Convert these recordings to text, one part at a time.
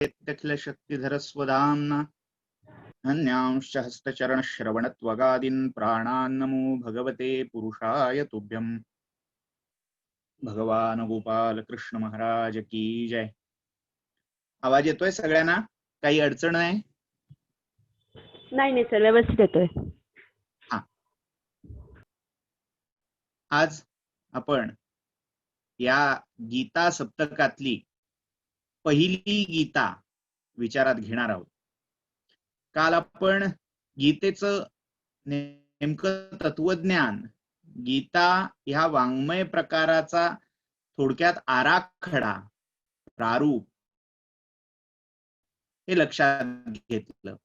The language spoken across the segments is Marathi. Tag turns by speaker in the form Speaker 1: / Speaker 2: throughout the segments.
Speaker 1: शक्तिधरस्वदाम्ना अन्यांश्च हस्तचरणश्रवणत्वगादीन् प्राणान्नमो भगवते पुरुषाय तुभ्यम्। भगवान गोपाल कृष्ण महाराज की जय। आवाज येतोय सगळ्यांना? काही अडचण नाही?
Speaker 2: नाही सर, व्यवस्थित येतोय.
Speaker 1: हा, आज आपण या गीता सप्तकातली पहिली गीता विचारात घेणार आहोत. काल आपण गीतेचं नेमकं तत्वज्ञान, गीता ह्या वाङ्मय प्रकाराचा थोडक्यात आराखडा, प्रारूप हे लक्षात घेतलं.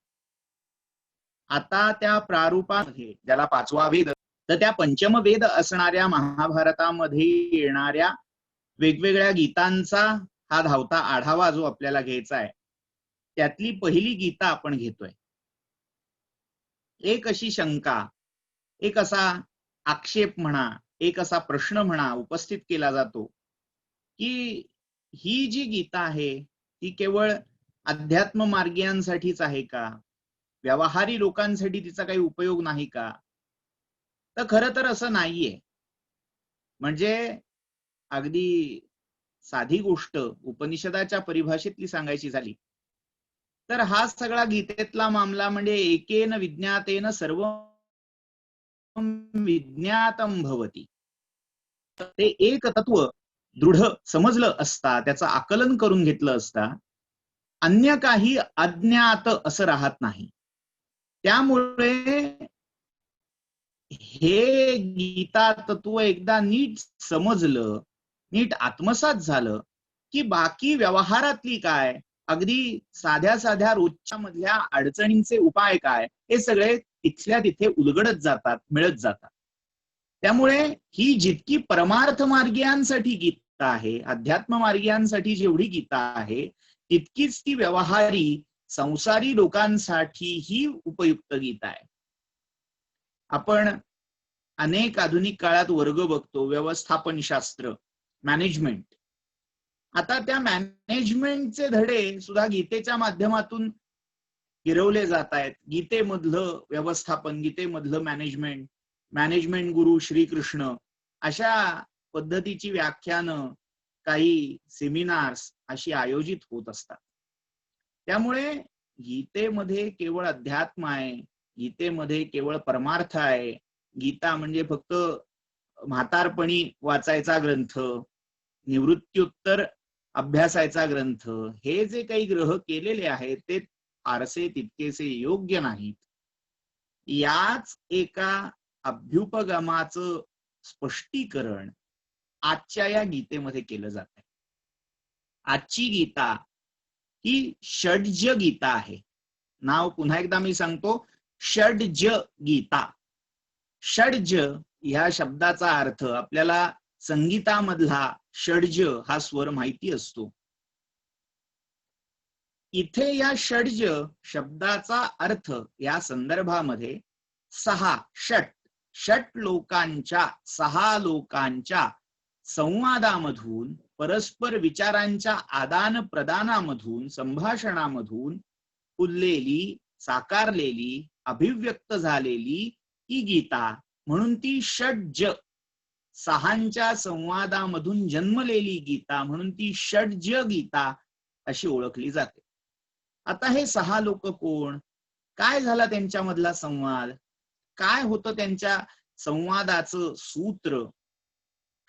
Speaker 1: आता त्या प्रारूपामध्ये ज्याला पाचवा वेद, तर त्या पंचम वेद असणाऱ्या महाभारतामध्ये येणाऱ्या वेगवेगळ्या गीतांचा हा धावता आढावा जो आपल्याला घ्यायचा आहे, त्यातली पहिली गीता आपण घेतोय. एक अशी शंका, एक असा आक्षेप म्हणा, एक असा प्रश्न म्हणा उपस्थित केला जातो की ही जी गीता आहे ती केवळ अध्यात्म मार्गीयांसाठीच आहे का? व्यवहारी लोकांसाठी तिचा काही उपयोग नाही का? तर खरं तर असं नाहीये. म्हणजे अगदी साधी गोष्ट उपनिषदाच्या परिभाषेतली सांगायची झाली तर हा सगळा गीतेतला मामला म्हणजे एकेन विज्ञातेन सर्व विज्ञातम भवती. ते एक तत्व दृढ समजलं असता, त्याचं आकलन करून घेतलं असता, अन्य काही अज्ञात असं राहत नाही. त्यामुळे हे गीता तत्व एकदा नीट समजलं, नीट आत्मसात झालं की बाकी व्यवहारातली काय, अगदी साध्या साध्या रोजच्या मधल्या अडचणींचे उपाय काय, हे सगळे तिथल्या तिथे उलगडत जातात, मिळत जातात. त्यामुळे ही जितकी परमार्थ मार्गीयांसाठी गीता आहे, अध्यात्म मार्गीयांसाठी जेवढी गीता आहे, तितकीच ती व्यवहारी संसारी लोकांसाठीही उपयुक्त गीता आहे. आपण अनेक आधुनिक काळात वर्ग बघतो, व्यवस्थापन शास्त्र, मॅनेजमेंट. आता त्या मॅनेजमेंटचे धडे सुद्धा गीतेच्या माध्यमातून गिरवले जात आहेत. गीतेमधलं व्यवस्थापन, गीतेमधलं मॅनेजमेंट, मॅनेजमेंट गुरु श्रीकृष्ण, अशा पद्धतीची व्याख्यानं, काही सेमिनार्स अशी आयोजित होत असतात. त्यामुळे गीतेमध्ये केवळ अध्यात्म आहे, गीतेमध्ये केवळ परमार्थ आहे, गीता म्हणजे फक्त म्हातारपणी वाचायचा ग्रंथ, निवृत्त्युत्तर अभ्यासायचा ग्रंथ, हे जे काही ग्रह केलेले आहेत ते फारसे तितकेसे योग्य नाहीत. याच एका अभ्युपगमाचं स्पष्टीकरण आजच्या या गीतेमध्ये केलं जात आहे. आजची गीता ही षड्ज गीता आहे. नाव पुन्हा एकदा मी सांगतो, षड्ज गीता. षड्ज ह्या शब्दाचा अर्थ आपल्याला संगीतामधला षड्ज हा स्वर माहिती असतो. इथे या षड्ज शब्दाचा अर्थ या संदर्भामध्ये षट लोकांच्या, 6 लोकांच्या संवादामधून, परस्पर विचारांच्या आदान प्रदानामधून, संभाषणामधून फुललेली, साकारलेली, अभिव्यक्त झालेली ही गीता, म्हणून ती षड्ज, 6 संवादामधून जन्मलेली गीता, म्हणून ती षड्ज गीता अशी ओळखली जाते. आता हे 6 लोक कोण, काय झाला त्यांच्यामधला संवाद, काय होतं त्यांच्या संवादाचं सूत्र,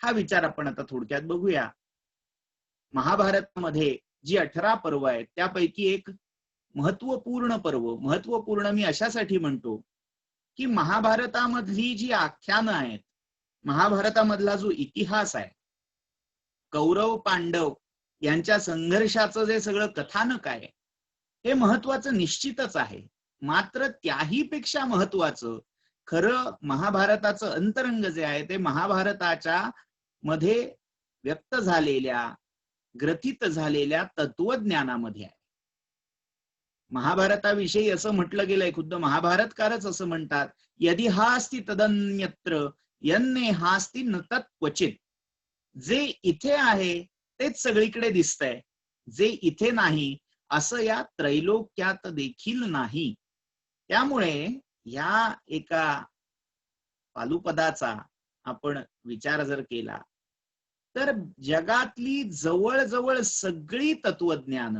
Speaker 1: हा विचार आपण आता थोडक्यात बघूया. महाभारतामध्ये जी 18 पर्व आहेत त्यापैकी एक महत्वपूर्ण पर्व, महत्वपूर्ण मी अशासाठी म्हणतो की महाभारतामधली जी आख्यानं आहेत, महाभारतामधला जो इतिहास आहे, कौरव पांडव यांच्या संघर्षाचं जे सगळं कथानक आहे, हे महत्वाचं निश्चितच आहे. मात्र त्याही पेक्षा महत्वाचं खरं महाभारताचं अंतरंग जे आहे ते महाभारताच्या मध्ये व्यक्त झालेल्या, ग्रथित झालेल्या तत्वज्ञानामध्ये आहे. महाभारताविषयी असं म्हटलं गेलंय, खुद्द महाभारतकारच असं म्हणतात, यदि हास्ति तदन्यत्र यन्ने हास्ति न तत्क्वचित. जे इथे आहे तेच सगळीकडे दिसतंय, जे इथे नाही असं या त्रैलोक्यात देखील नाही. त्यामुळे या एका पालुपदाचा आपण विचार जर केला तर जगातली जवळजवळ सगळी तत्वज्ञान,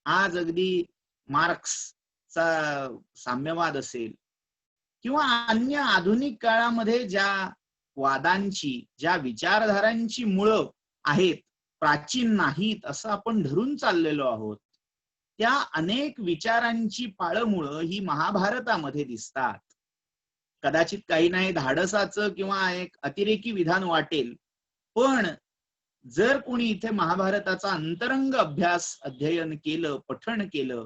Speaker 1: आज अगदी मार्क्सचा साम्यवाद असेल किंवा अन्य आधुनिक काळामध्ये ज्या वादांची, ज्या विचारधारांची मुळं आहेत, प्राचीन नाहीत असं आपण धरून चाललेलो आहोत, त्या अनेक विचारांची पाळमुळं ही महाभारतामध्ये दिसतात. कदाचित काही नाही धाडसाचं किंवा एक अतिरेकी विधान वाटेल, पण जर कोणी इथे महाभारताचा अंतरंग अभ्यास, अध्ययन केलं, पठण केलं,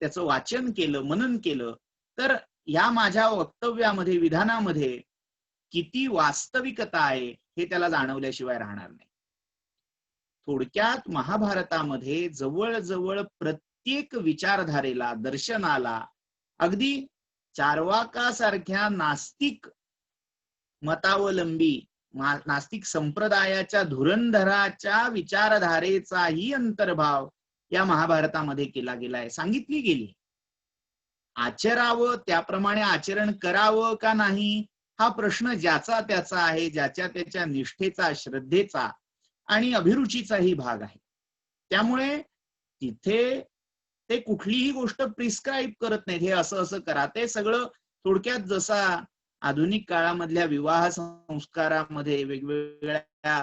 Speaker 1: त्याचं वाचन केलं, मनन केलं, तर या माझ्या वक्तव्यामध्ये, विधानामध्ये किती वास्तविकता आहे हे त्याला जाणवल्याशिवाय राहणार नाही. थोडक्यात महाभारतामध्ये जवळजवळ प्रत्येक विचारधारेला, दर्शनाला, अगदी चार्वाकासारख्या नास्तिक मतावलंबी, नास्तिक संप्रदायाच्या धुरंधराच्या विचारधारेचाही अंतर्भाव या महाभारतामध्ये केला गेलाय, सांगितली गेली. आचरावं, त्याप्रमाणे आचरण करावं का नाही हा प्रश्न ज्याचा त्याचा आहे, ज्याच्या त्याच्या निष्ठेचा, श्रद्धेचा आणि अभिरुचीचाही भाग आहे. त्यामुळे तिथे ते कुठलीही गोष्ट प्रिस्क्राईब करत नाहीत, हे असं असं करा. ते सगळं थोडक्यात जसा आधुनिक काळामधल्या विवाह संस्कारामध्ये वेगवेगळ्या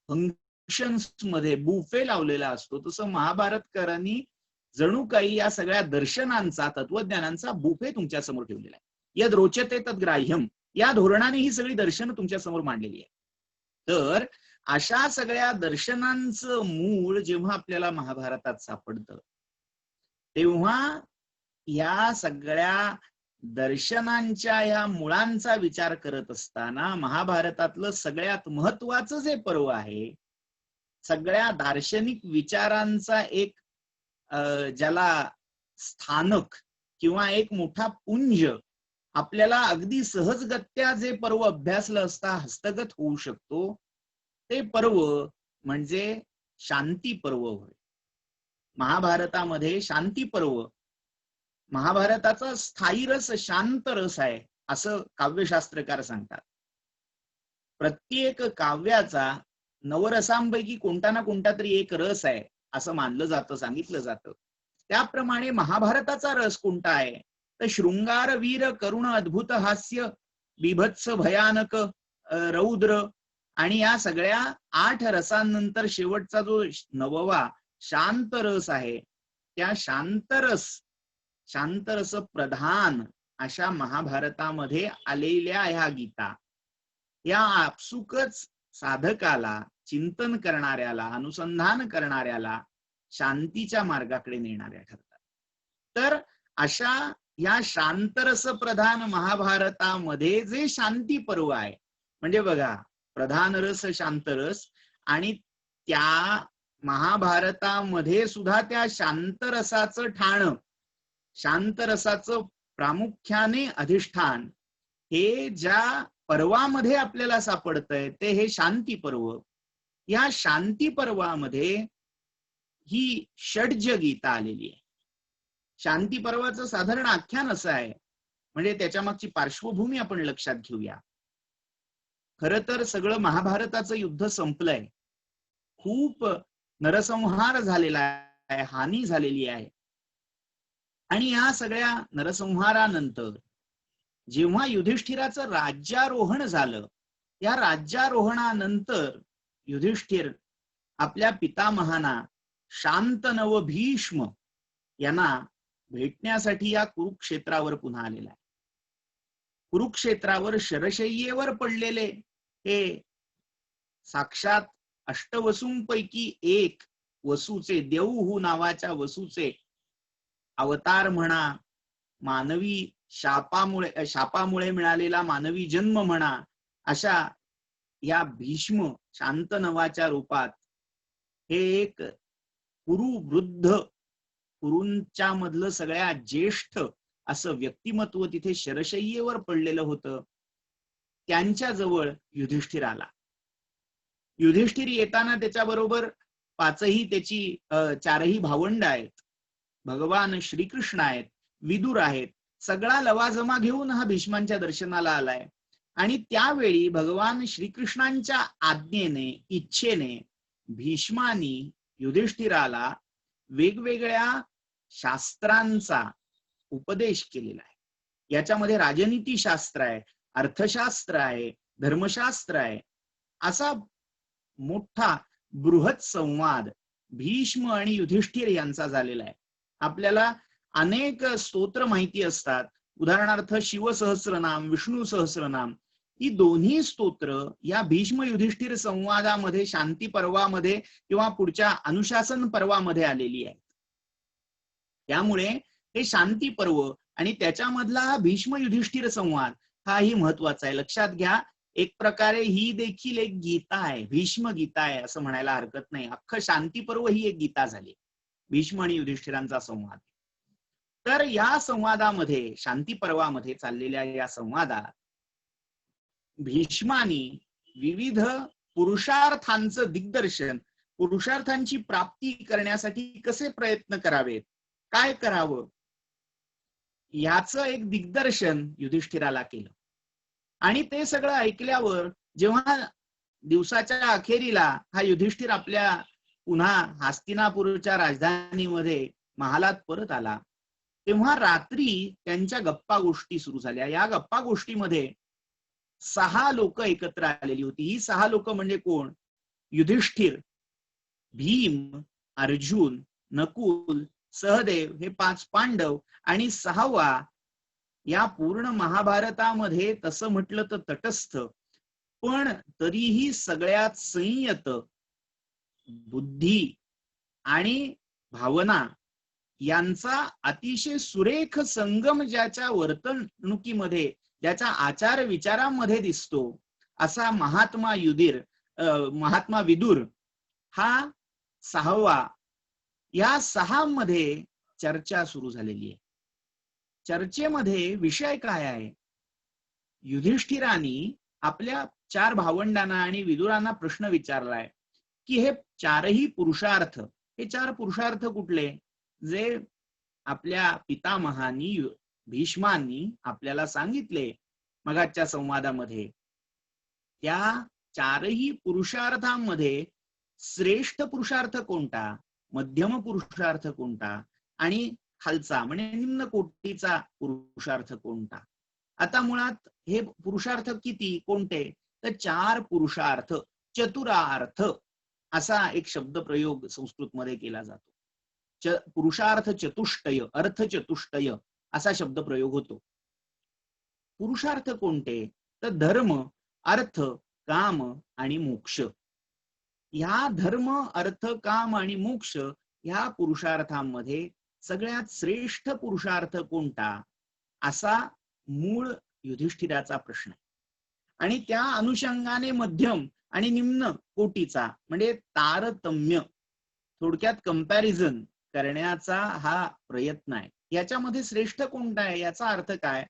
Speaker 1: फंक्शन्स मध्ये बुफे लावलेला असतो, तसं महाभारतकारांनी जणू काही या सगळ्या दर्शनांचा, तत्वज्ञानांचा बुफे तुमच्या समोर ठेवलेला आहे. यद रोचते तद ग्राह्यम या धोरणाने ही सगळी दर्शनं तुमच्या समोर मांडलेली आहे. तर अशा सगळ्या दर्शनांचं मूळ जेव्हा आपल्याला महाभारतात सापडतं, तेव्हा या सगळ्या दर्शनांच्या या मुळांचा विचार करत असताना महाभारतातलं सगळ्यात महत्वाचं जे पर्व आहे, सगळ्या दार्शनिक विचारांचा एक ज्याला स्थानक किंवा एक मोठा पुंज आपल्याला अगदी सहजगत्या जे पर्व अभ्यासलं असता हस्तगत होऊ शकतो, ते पर्व म्हणजे शांती पर्व होय. महाभारतामध्ये शांती पर्व, महाभारताचा स्थायी रस शांत रस आहे असं काव्यशास्त्रकार सांगतात. प्रत्येक काव्याचा नवरसांपैकी कोणता ना कोणता तरी एक रस आहे असं मानलं जातं, सांगितलं जातं. त्याप्रमाणे महाभारताचा रस कोणता आहे तर शृंगार, वीर, करुण, अद्भुत, हास्य, बिभत्स, भयानक, रौद्र आणि या सगळ्या 8 रसांनंतर शेवटचा जो 9वा शांत रस आहे, त्या शांतरस प्रधान अशा महाभारतामध्ये आलेल्या ह्या गीता या आपसुकच साधकाला, चिंतन करणाऱ्याला, अनुसंधान करणाऱ्याला शांतीच्या मार्गाकडे नेणाऱ्या ठरतात. तर अशा या शांतरस प्रधान महाभारतामध्ये जे शांती पर्व आहे, म्हणजे बघा प्रधान रस शांतरस, आणि त्या महाभारतामध्ये सुद्धा त्या शांतरसाचं ठाण, शांतरसाचं प्रामुख्याने अधिष्ठान हे ज्या पर्वामध्ये आपल्याला सापडतंय ते हे शांती पर्व. या शांती पर्वामध्ये ही षड्ज गीता आलेली आहे. शांती पर्वाचं साधारण आख्यान असं आहे, म्हणजे त्याच्या मागची पार्श्वभूमी आपण लक्षात घेऊया. खरं तर सगळं महाभारताचं युद्ध संपलंय, खूप नरसंहार झालेला आहे, हानी झालेली आहे. आणि या सगळ्या नरसंहारानंतर जेव्हा युधिष्ठिराचं राज्यारोहण झालं, या राज्यारोहणानंतर युधिष्ठिर आपल्या पितामहाना शांतनव भीष्म यांना भेटण्यासाठी या कुरुक्षेत्रावर पुन्हा आलेला आहे. कुरुक्षेत्रावर शरशय्येवर पडलेले हे साक्षात अष्टवसूंपैकी एक वसूचे, देवहू नावाच्या वसूचे अवतार म्हणा, मानवी शापामुळे मिळालेला मानवी जन्म म्हणा, अशा या भीष्म शांतनवाच्या रूपात हे एक कुरु वृद्ध, कुरूंच्या मधलं सगळ्यात ज्येष्ठ असं व्यक्तिमत्व तिथे शरशय्येवर पडलेलं होतं. त्यांच्या जवळ युधिष्ठिर आला. युधिष्ठिर येताना त्याच्याबरोबर पाचही त्याची चारही भावंड आहेत, भगवान श्रीकृष्ण आहेत, विदुर आहेत, सगळा लवाजमा घेऊन हा भीष्मांच्या दर्शनाला आलाय. आणि त्यावेळी भगवान श्रीकृष्णांच्या आज्ञेने, इच्छेने भीष्मानी युधिष्ठिराला वेगवेगळ्या शास्त्रांचा उपदेश केलेला आहे. याच्यामध्ये राजनीती शास्त्र आहे, अर्थशास्त्र आहे, धर्मशास्त्र आहे. असा मोठा बृहत संवाद भीष्म आणि युधिष्ठिर यांचा झालेला आहे. आपल्याला अनेक स्तोत्र माहिती असतात, उदाहरणार्थ शिवसहस्रनाम, विष्णू सहस्रनाम. ही दोन्ही स्तोत्र या भीष्म युधिष्ठिर संवादामध्ये, शांती पर्वामध्ये किंवा पुढच्या अनुशासन पर्वामध्ये आलेली आहेत. त्यामुळे हे शांती पर्व आणि त्याच्यामधला हा भीष्म युधिष्ठिर संवाद हाही महत्वाचा आहे. लक्षात घ्या, एक प्रकारे ही देखील एक गीता आहे, भीष्म गीता आहे असं म्हणायला हरकत नाही. अख्खं शांती पर्व ही एक गीता झाली, भीष्म आणि युधिष्ठिरांचा संवाद. तर या संवादामध्ये, शांती पर्वामध्ये चाललेल्या या संवादात भीष्मानी विविध पुरुषार्थांचं दिग्दर्शन, पुरुषार्थांची प्राप्ती करण्यासाठी कसे प्रयत्न करावेत, काय करावं, याचं एक दिग्दर्शन युधिष्ठिराला केलं. आणि ते सगळं ऐकल्यावर जेव्हा दिवसाच्या अखेरीला हा युधिष्ठिर आपल्या पुन्हा हस्तिनापूरच्या राजधानीमध्ये महालात परत आला, तेव्हा रात्री त्यांच्या गप्पा गोष्टी सुरू झाल्या. या गप्पा गोष्टीमध्ये 6 लोक एकत्र आलेली होती. ही 6 लोक म्हणजे कोण? युधिष्ठिर, भीम, अर्जुन, नकुल, सहदेव, हे 5 पांडव आणि 6वा या पूर्ण महाभारतामध्ये तसं म्हटलं तर तटस्थ, पण तरीही सगळ्यात संयत, बुद्धी आणि भावना यांचा अतिशय सुरेख संगम ज्याच्या वर्तणुकीमध्ये, ज्याच्या आचार विचारांमध्ये दिसतो, असा महात्मा विदुर हा 6वा. या 6 मध्ये चर्चा सुरू झालेली आहे. चर्चेमध्ये विषय काय आहे? युधिष्ठिरांनी आपल्या 4 भावंडांना आणि विदुरांना प्रश्न विचारलाय की हे 4ही पुरुषार्थ, हे 4 पुरुषार्थ कुठले, जे आपल्या पितामहांनी भीष्मांनी आपल्याला सांगितले मगाच्या संवादामध्ये. त्या 4ही पुरुषार्थांमध्ये श्रेष्ठ पुरुषार्थ कोणता, मध्यम पुरुषार्थ कोणता आणि खालचा म्हणजे निम्न कोटीचा पुरुषार्थ कोणता? आता मुळात हे पुरुषार्थ किती, कोणते? तर 4 पुरुषार्थ, चतुरार्थ असा एक शब्द प्रयोग संस्कृतमध्ये केला जातो. पुरुषार्थ चतुष्टय, अर्थ चतुष्टय असा शब्द प्रयोग होतो. पुरुषार्थ कोणते? तर धर्म, अर्थ, काम आणि मोक्ष. ह्या धर्म, अर्थ, काम आणि मोक्ष ह्या पुरुषार्थांमध्ये सगळ्यात श्रेष्ठ पुरुषार्थ कोणता, असा मूळ युधिष्ठिराचा प्रश्न आहे. आणि त्या अनुषंगाने मध्यम आणि निम्न कोटीचा म्हणजे तारतम्य, थोडक्यात कंपॅरिझन करण्याचा हा प्रयत्न आहे. याच्यामध्ये श्रेष्ठ कोणता आहे याचा अर्थ काय?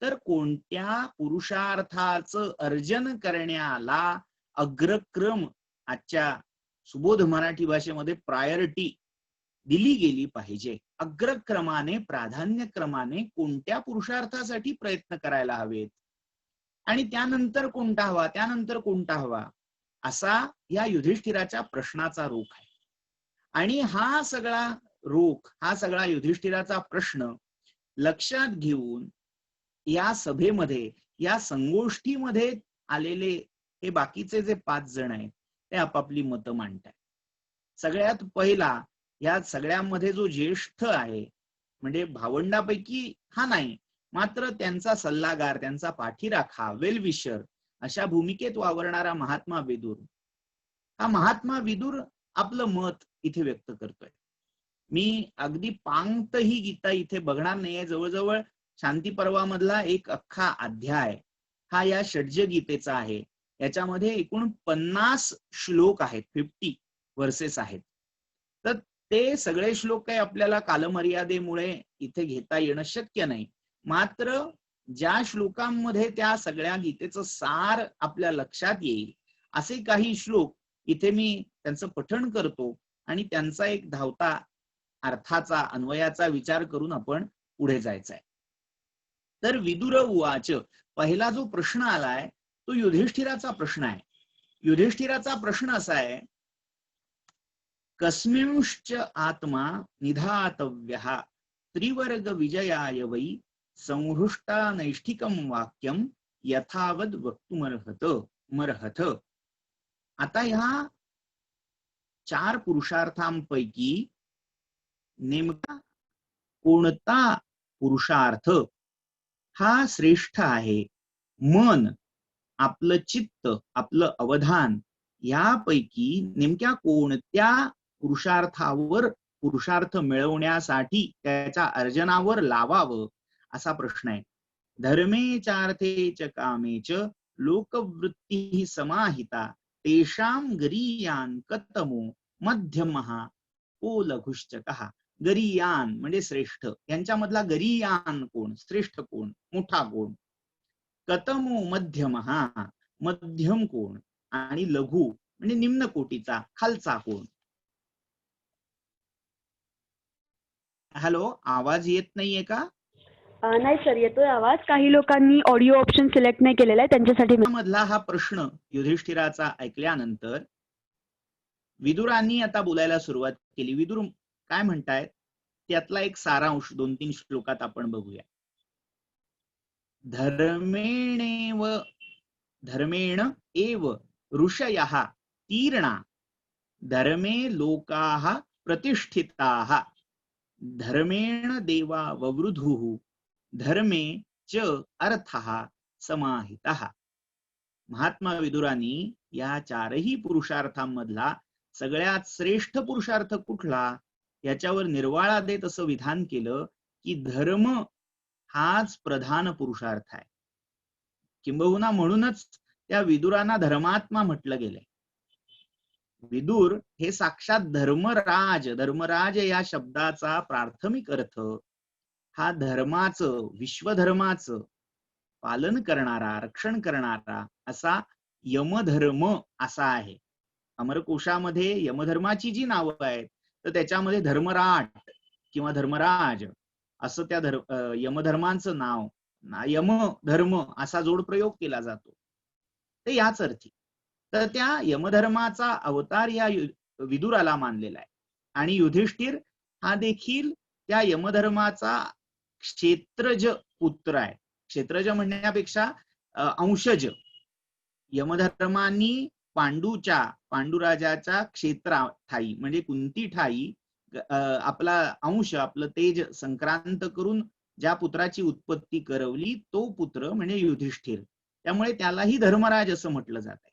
Speaker 1: तर कोणत्या पुरुषार्थाचं अर्जन करण्याला अग्रक्रम, आजच्या सुबोध मराठी भाषेमध्ये प्रायोरिटी दिली गेली पाहिजे. अग्रक्रमाने, प्राधान्यक्रमाने कोणत्या पुरुषार्थासाठी प्रयत्न करायला हवेत आणि त्यानंतर कोणता हवा, त्यानंतर कोणता हवा, असा या युधिष्ठिराच्या प्रश्नाचा रोख आहे. आणि हा सगळा रोख, हा सगळा युधिष्ठिराचा प्रश्न लक्षात घेऊन या सभेमध्ये, या संगोष्ठीमध्ये आलेले हे बाकीचे जे 5 जण आहेत ते आपापली मतं मांडतात. सगळ्यात पहिला या सगळ्यांमध्ये जो ज्येष्ठ आहे, म्हणजे भावंडापैकी हा नाही, मात्र त्यांचा सल्लागार, त्यांचा पाठीराखा, वेलविशर अशा भूमिकेत वावरणारा महात्मा विदुर. हा महात्मा विदुर आपलं मत इथे व्यक्त करतोय. मी अगदी पांगत ही गीता इथे बघणार नाहीये. जवळजवळ शांती पर्वामधला एक अख्खा अध्याय हा या षड्ज गीतेचा आहे. याच्यामध्ये एकूण 50 श्लोक आहेत, 50 वर्सेस आहेत. तर ते सगळे श्लोक काही आपल्याला कालमर्यादेमुळे इथे घेता येणं शक्य नाही. मात्र ज्या श्लोकांमध्ये त्या सगळ्या गीतेचं सार आपल्या लक्षात येईल असे काही श्लोक इथे मी त्यांचं पठण करतो आणि त्यांचा एक धावता अर्थाचा अन्वयाचा विचार करून आपण पुढे जायचंय. तर विदुर उवाच, पहिला जो प्रश्न आलाय तो युधिष्ठिराचा प्रश्न आहे. युधिष्ठिराचा प्रश्न असा आहे, कस्मिंश्च आत्मा निधातव्यः त्रिवर्ग विजयाय वै संहृष्टा नैष्ठिकं वाक्यं यथावद वक्तुमर्हत. आता ह्या 4 पुरुषार्थांपैकी नेमका कोणता पुरुषार्थ हा श्रेष्ठ आहे? मन, आपलं चित्त, आपलं अवधान यापैकी नेमक्या कोणत्या पुरुषार्थ मिळवण्यासाठी त्याच्या अर्जनावर लावावं असा प्रश्न आहे. धर्मे चार्थे च कामे च लोकवृत्ती समाहिता तेषां गरीयान कतमो मध्यमः को लघुश्चकः. गरीयान म्हणजे श्रेष्ठ, यांच्यामधला गरीयान कोण, श्रेष्ठ कोण, मोठा कोण. कतमो मध्यमः, मध्यम कोण, आणि लघु म्हणजे निम्न कोटीचा, खालचा कोण. हॅलो, आवाज येत नाहीये का?
Speaker 2: नाही सर, येतोय आवाज. काही लोकांनी ऑडिओ ऑप्शन सिलेक्ट नाही केलेला आहे, त्यांच्यासाठी
Speaker 1: मधला हा प्रश्न युधिष्ठिराचा ऐकल्यानंतर विदुरांनी आता बोलायला सुरुवात केली. विदुर काय म्हणतायत त्यातला एक सारांश 2-3 श्लोकात आपण बघूया. धर्मेण एव ऋषयः तीर्णा धर्मे लोकाः प्रतिष्ठिताः धर्मेण देवा ववृधुः धर्मे च अर्थः समाहितः. महात्मा विदुरांनी या 4ही पुरुषार्थांमधला सगळ्यात श्रेष्ठ पुरुषार्थ कुठला याच्यावर निर्वाळा देत असं विधान केलं की धर्म हाच प्रधान पुरुषार्थ आहे. किंबहुना म्हणूनच त्या विदुरांना धर्मात्मा म्हटलं गेलंय. विदुर हे साक्षात धर्मराज. धर्मराज या शब्दाचा प्राथमिक अर्थ हा धर्माचं, विश्वधर्माचं पालन करणारा, रक्षण करणारा असा यमधर्म असा आहे. अमरकोशामध्ये यमधर्माची जी नावं आहेत तर त्याच्यामध्ये धर्मराट किंवा धर्मराज असं त्या यमधर्मांचं नाव, यमधर्म असा जोडप्रयोग केला जातो. ते याच अर्थी. तर त्या यमधर्माचा अवतार या विदुराला मानलेला आहे. आणि युधिष्ठिर हा देखील त्या यमधर्माचा क्षेत्रज पुत्र आहे. क्षेत्रज म्हणण्यापेक्षा अंशज. यमधर्मांनी पांडुराजाच्या क्षेत्राठाई म्हणजे कुंती ठाई आपला अंश, आपलं तेज संक्रांत करून ज्या पुत्राची उत्पत्ती करवली तो पुत्र म्हणजे युधिष्ठिर. त्यामुळे त्यालाही धर्मराज असं म्हटलं जात आहे.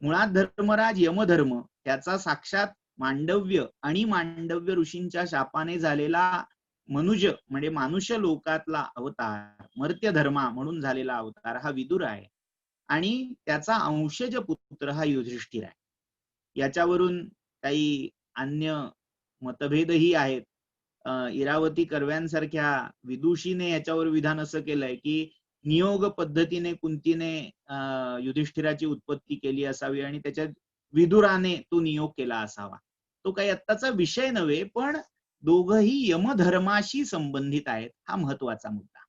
Speaker 1: मुळात धर्मराज यमधर्म त्याचा साक्षात मांडव्य आणि मांडव्य ऋषींच्या शापाने झालेला मनुज म्हणजे मानुष्य लोकातला अवतार, मर्त्य धर्मा म्हणून झालेला अवतार हा विदुर आहे. आणि त्याचा अंशज पुत्र हा युधिष्ठिर आहे. याच्यावरून काही अन्य मतभेदही आहेत. इरावती कर्व्यांसारख्या विदुषीने याच्यावर विधान असं केलंय की नियोग पद्धतीने कुंतीने युधिष्ठिराची उत्पत्ती केली असावी आणि त्याच्यात विदुराने तो नियोग केला असावा. तो काही आत्ताचा विषय नव्हे, पण दोघही यमधर्माशी संबंधित आहेत हा महत्वाचा मुद्दा.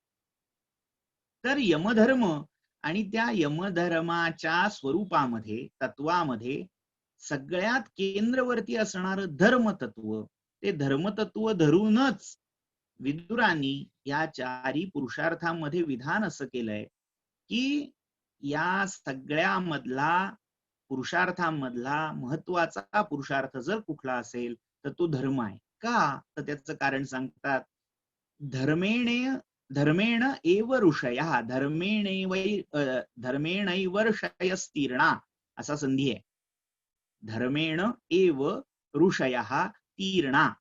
Speaker 1: तर यमधर्म आणि त्या यमधर्माच्या स्वरूपामध्ये, तत्वामध्ये सगळ्यात केंद्रवर्ती असणारं धर्मतत्व, ते धर्मतत्व धरूनच विदुरांनी या 4ही पुरुषार्थांमध्ये विधान असं केलंय की या सगळ्यामधला पुरुषार्थांमधला महत्वाचा पुरुषार्थ जर कुठला असेल तर तो धर्म आहे. का? तर त्याचं कारण सांगतात. धर्मेण एव ऋषयः धर्मेणैव ऋषयस्तीर्णा असा संधी आहे. धर्मेण एव ऋषयः तीर्णा.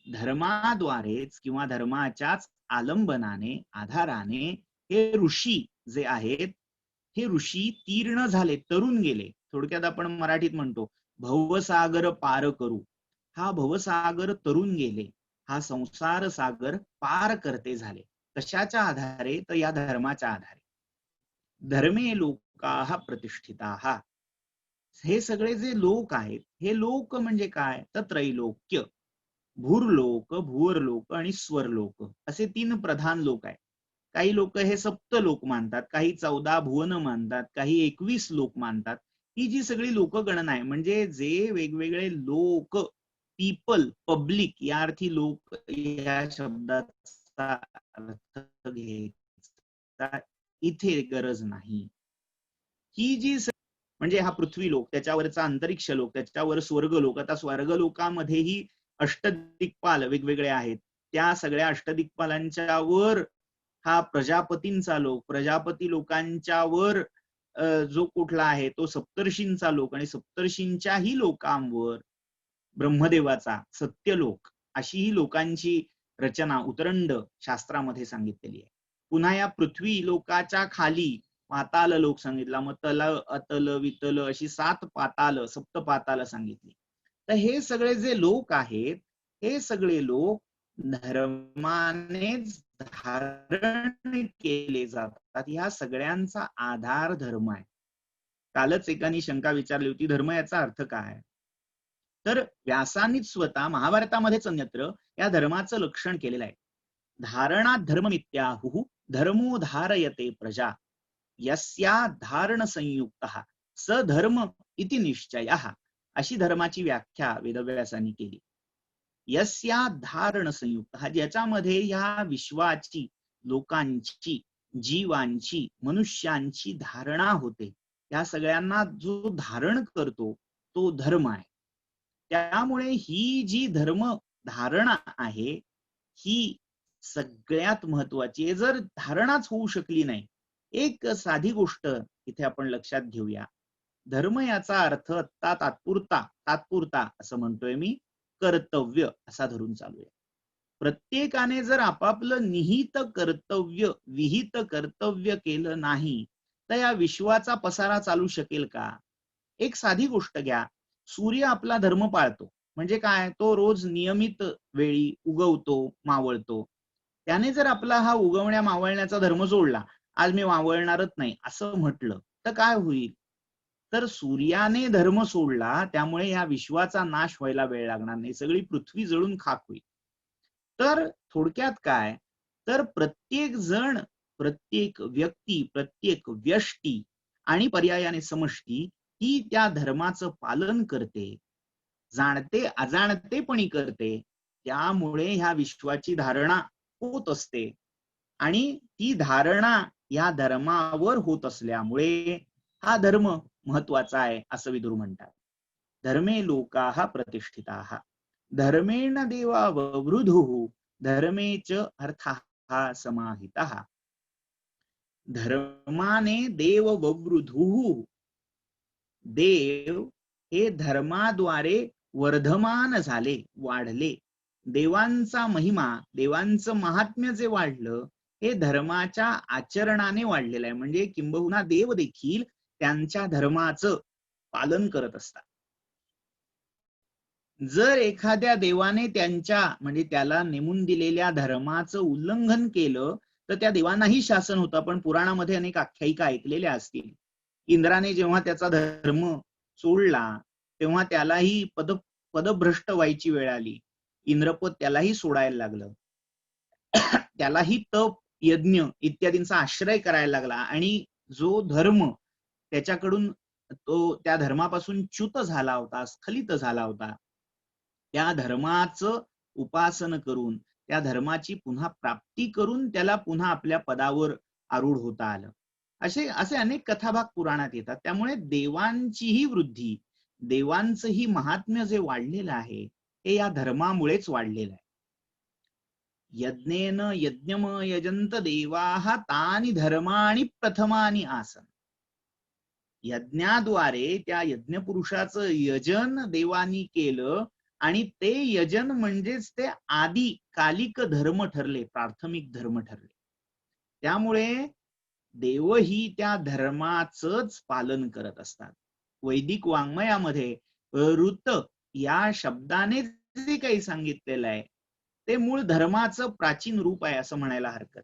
Speaker 1: धर्माद्वारेच किंवा धर्माच्याच आलंबनाने, आधाराने हे ऋषी जे आहेत हे ऋषी तीर्ण झाले, तरुण गेले. थोडक्यात आपण मराठीत म्हणतो भवसागर पार करू. हा भवसागर तरुण गेले, हा संसार सागर पार करते झाले. कशाच्या आधारे? तर या धर्माच्या आधारे. धर्मे लोकाः प्रतिष्ठिताः. हे सगळे जे लोक आहेत, हे लोक म्हणजे काय तर त्रैलोक्य, भूर्लोक, भुवरलोक आणि स्वरलोक असे 3 प्रधान लोक आहेत. काही लोक हे सप्तलोक मानतात, काही 14 भुवन मानतात, काही 21 लोक मानतात. ही जी सगळी लोकगणना आहे, म्हणजे जे वेगवेगळे लोक, पीपल, पब्लिक या अर्थी लोक या शब्दाचा अर्थ घ्यायचा इथे गरज नाही. ही जी म्हणजे हा पृथ्वी लोक, त्याच्यावरचा अंतरिक्ष लोक, त्याच्यावर स्वर्ग लोक. आता स्वर्ग लोकामध्येही अष्टदिक्पाल वेगवेगळे आहेत. त्या सगळ्या अष्टदिक्पालांच्या वर हा प्रजापतींचा लोक, प्रजापती लोकांच्या वर जो कुठला आहे तो सप्तर्षींचा लोक, आणि सप्तर्षींच्याही लोकांवर ब्रह्मदेवाचा सत्यलोक, अशी ही लोकांची रचना उतरंड शास्त्रामध्ये सांगितलेली आहे. पुन्हा या पृथ्वी लोकाच्या खाली पाताल लोक सांगितला, मग तल, अतल, वितल अशी 7 पाताल, सप्तपाताल सांगितली. तर हे सगळे जे लोक आहेत, हे सगळे लोक धर्मानेच धारण केले जातात. ह्या सगळ्यांचा आधार धर्म आहे. कालच एकाने शंका विचारली होती, धर्म याचा अर्थ काय? तर व्यासांनीच स्वतः महाभारतामध्येच अन्यत्र या धर्माचं लक्षण केलेलं आहे. धारणा धर्ममित्याहुः धर्मो धारयते प्रजा यस्या धारण संयुक्तः स धर्म इति निश्चयः, अशी धर्माची व्याख्या वेदव्यासांनी केली. यस्या धारण संयुक्तः, ज्याच्यामध्ये ह्या विश्वाची, लोकांची, जीवांची, मनुष्यांची धारणा होते, या सगळ्यांना जो धारण करतो तो धर्म आहे. त्यामुळे ही जी धर्म धारणा आहे ही सगळ्यात महत्वाची आहे. जर धारणाच होऊ शकली नाही, एक साधी गोष्ट इथे आपण लक्षात घेऊया. धर्म याचा अर्थ आत्ता तात्पुरता असं म्हणतोय मी, कर्तव्य असा धरून चालूया. प्रत्येकाने जर आपापलं निहित कर्तव्य, विहित कर्तव्य केलं नाही तर या विश्वाचा पसारा चालू शकेल का? एक साधी गोष्ट घ्या, सूर्य आपला धर्म पाळतो. म्हणजे काय, तो रोज नियमित वेळी उगवतो, मावळतो. त्याने जर आपला हा उगवण्या मावळण्याचा धर्म जोडला, आज मी मावळणारच नाही असं म्हटलं तर काय होईल? तर सूर्याने धर्म सोडला, त्यामुळे या विश्वाचा नाश व्हायला वेळ लागणार नाही, सगळी पृथ्वी जळून खाक होईल. तर थोडक्यात काय, तर प्रत्येक जण, प्रत्येक व्यक्ती, प्रत्येक व्यष्टी आणि पर्यायाने समष्टी ही त्या धर्माचं पालन करते, जाणते अजाणतेपणी करते. त्यामुळे ह्या विश्वाची धारणा होत असते, आणि ती धारणा या धर्मावर होत असल्यामुळे हा धर्म महत्वाचा आहे असं विदुर म्हणतात. धर्मे लोकाः प्रतिष्ठिताः धर्मेण देवा ववृधुः धर्मे च अर्थाः समाहिताः. धर्माने देव ववृधुः, देव हे धर्माद्वारे वर्धमान झाले, वाढले. देवांचा महिमा, देवांचं महात्म्य जे वाढलं हे धर्माच्या आचरणाने वाढलेलं आहे. म्हणजे किंबहुना देव देखील त्यांच्या धर्माचं पालन करत असतात. जर एखाद्या देवाने त्यांच्या, म्हणजे त्याला नेमून दिलेल्या धर्माचं उल्लंघन केलं तर त्या देवांनाही शासन होतं. आपण पुराणामध्ये अनेक आख्यायिका ऐकलेल्या असतील. इंद्राने जेव्हा त्याचा धर्म सोडला तेव्हा त्यालाही पदभ्रष्ट व्हायची वेळ आली. इंद्रपद त्यालाही सोडायला लागलं. त्यालाही तप, यज्ञ इत्यादींचा आश्रय करायला लागला, आणि जो धर्म त्याच्याकडून तो त्या धर्मापासून च्युत झाला होता, स्खलित झाला होता, त्या धर्माचं उपासन करून, त्या धर्माची पुन्हा प्राप्ती करून त्याला पुन्हा आपल्या पदावर आरूढ होता आलं. असे अनेक कथाभाग पुराणात येतात. त्यामुळे देवांचीही वृद्धी, देवांचंही महात्म्य जे वाढलेलं आहे हे या धर्मामुळेच वाढलेलं आहे. यज्ञेन यज्ञम यजंत देवाः तानि धर्माणि प्रथमानि आसन. यज्ञाद्वारे त्या यज्ञपुरुषाचं यजन देवानी केलं, आणि ते यजन म्हणजेच ते आदी कालिक धर्म ठरले, प्राथमिक धर्म ठरले. त्यामुळे देवही त्या धर्माचंच पालन करत असतात. वैदिक वाङ्मयामध्ये ऋत या शब्दाने जे काही सांगितलेलं आहे ते मूळ धर्माचं प्राचीन रूप आहे असं म्हणायला हरकत.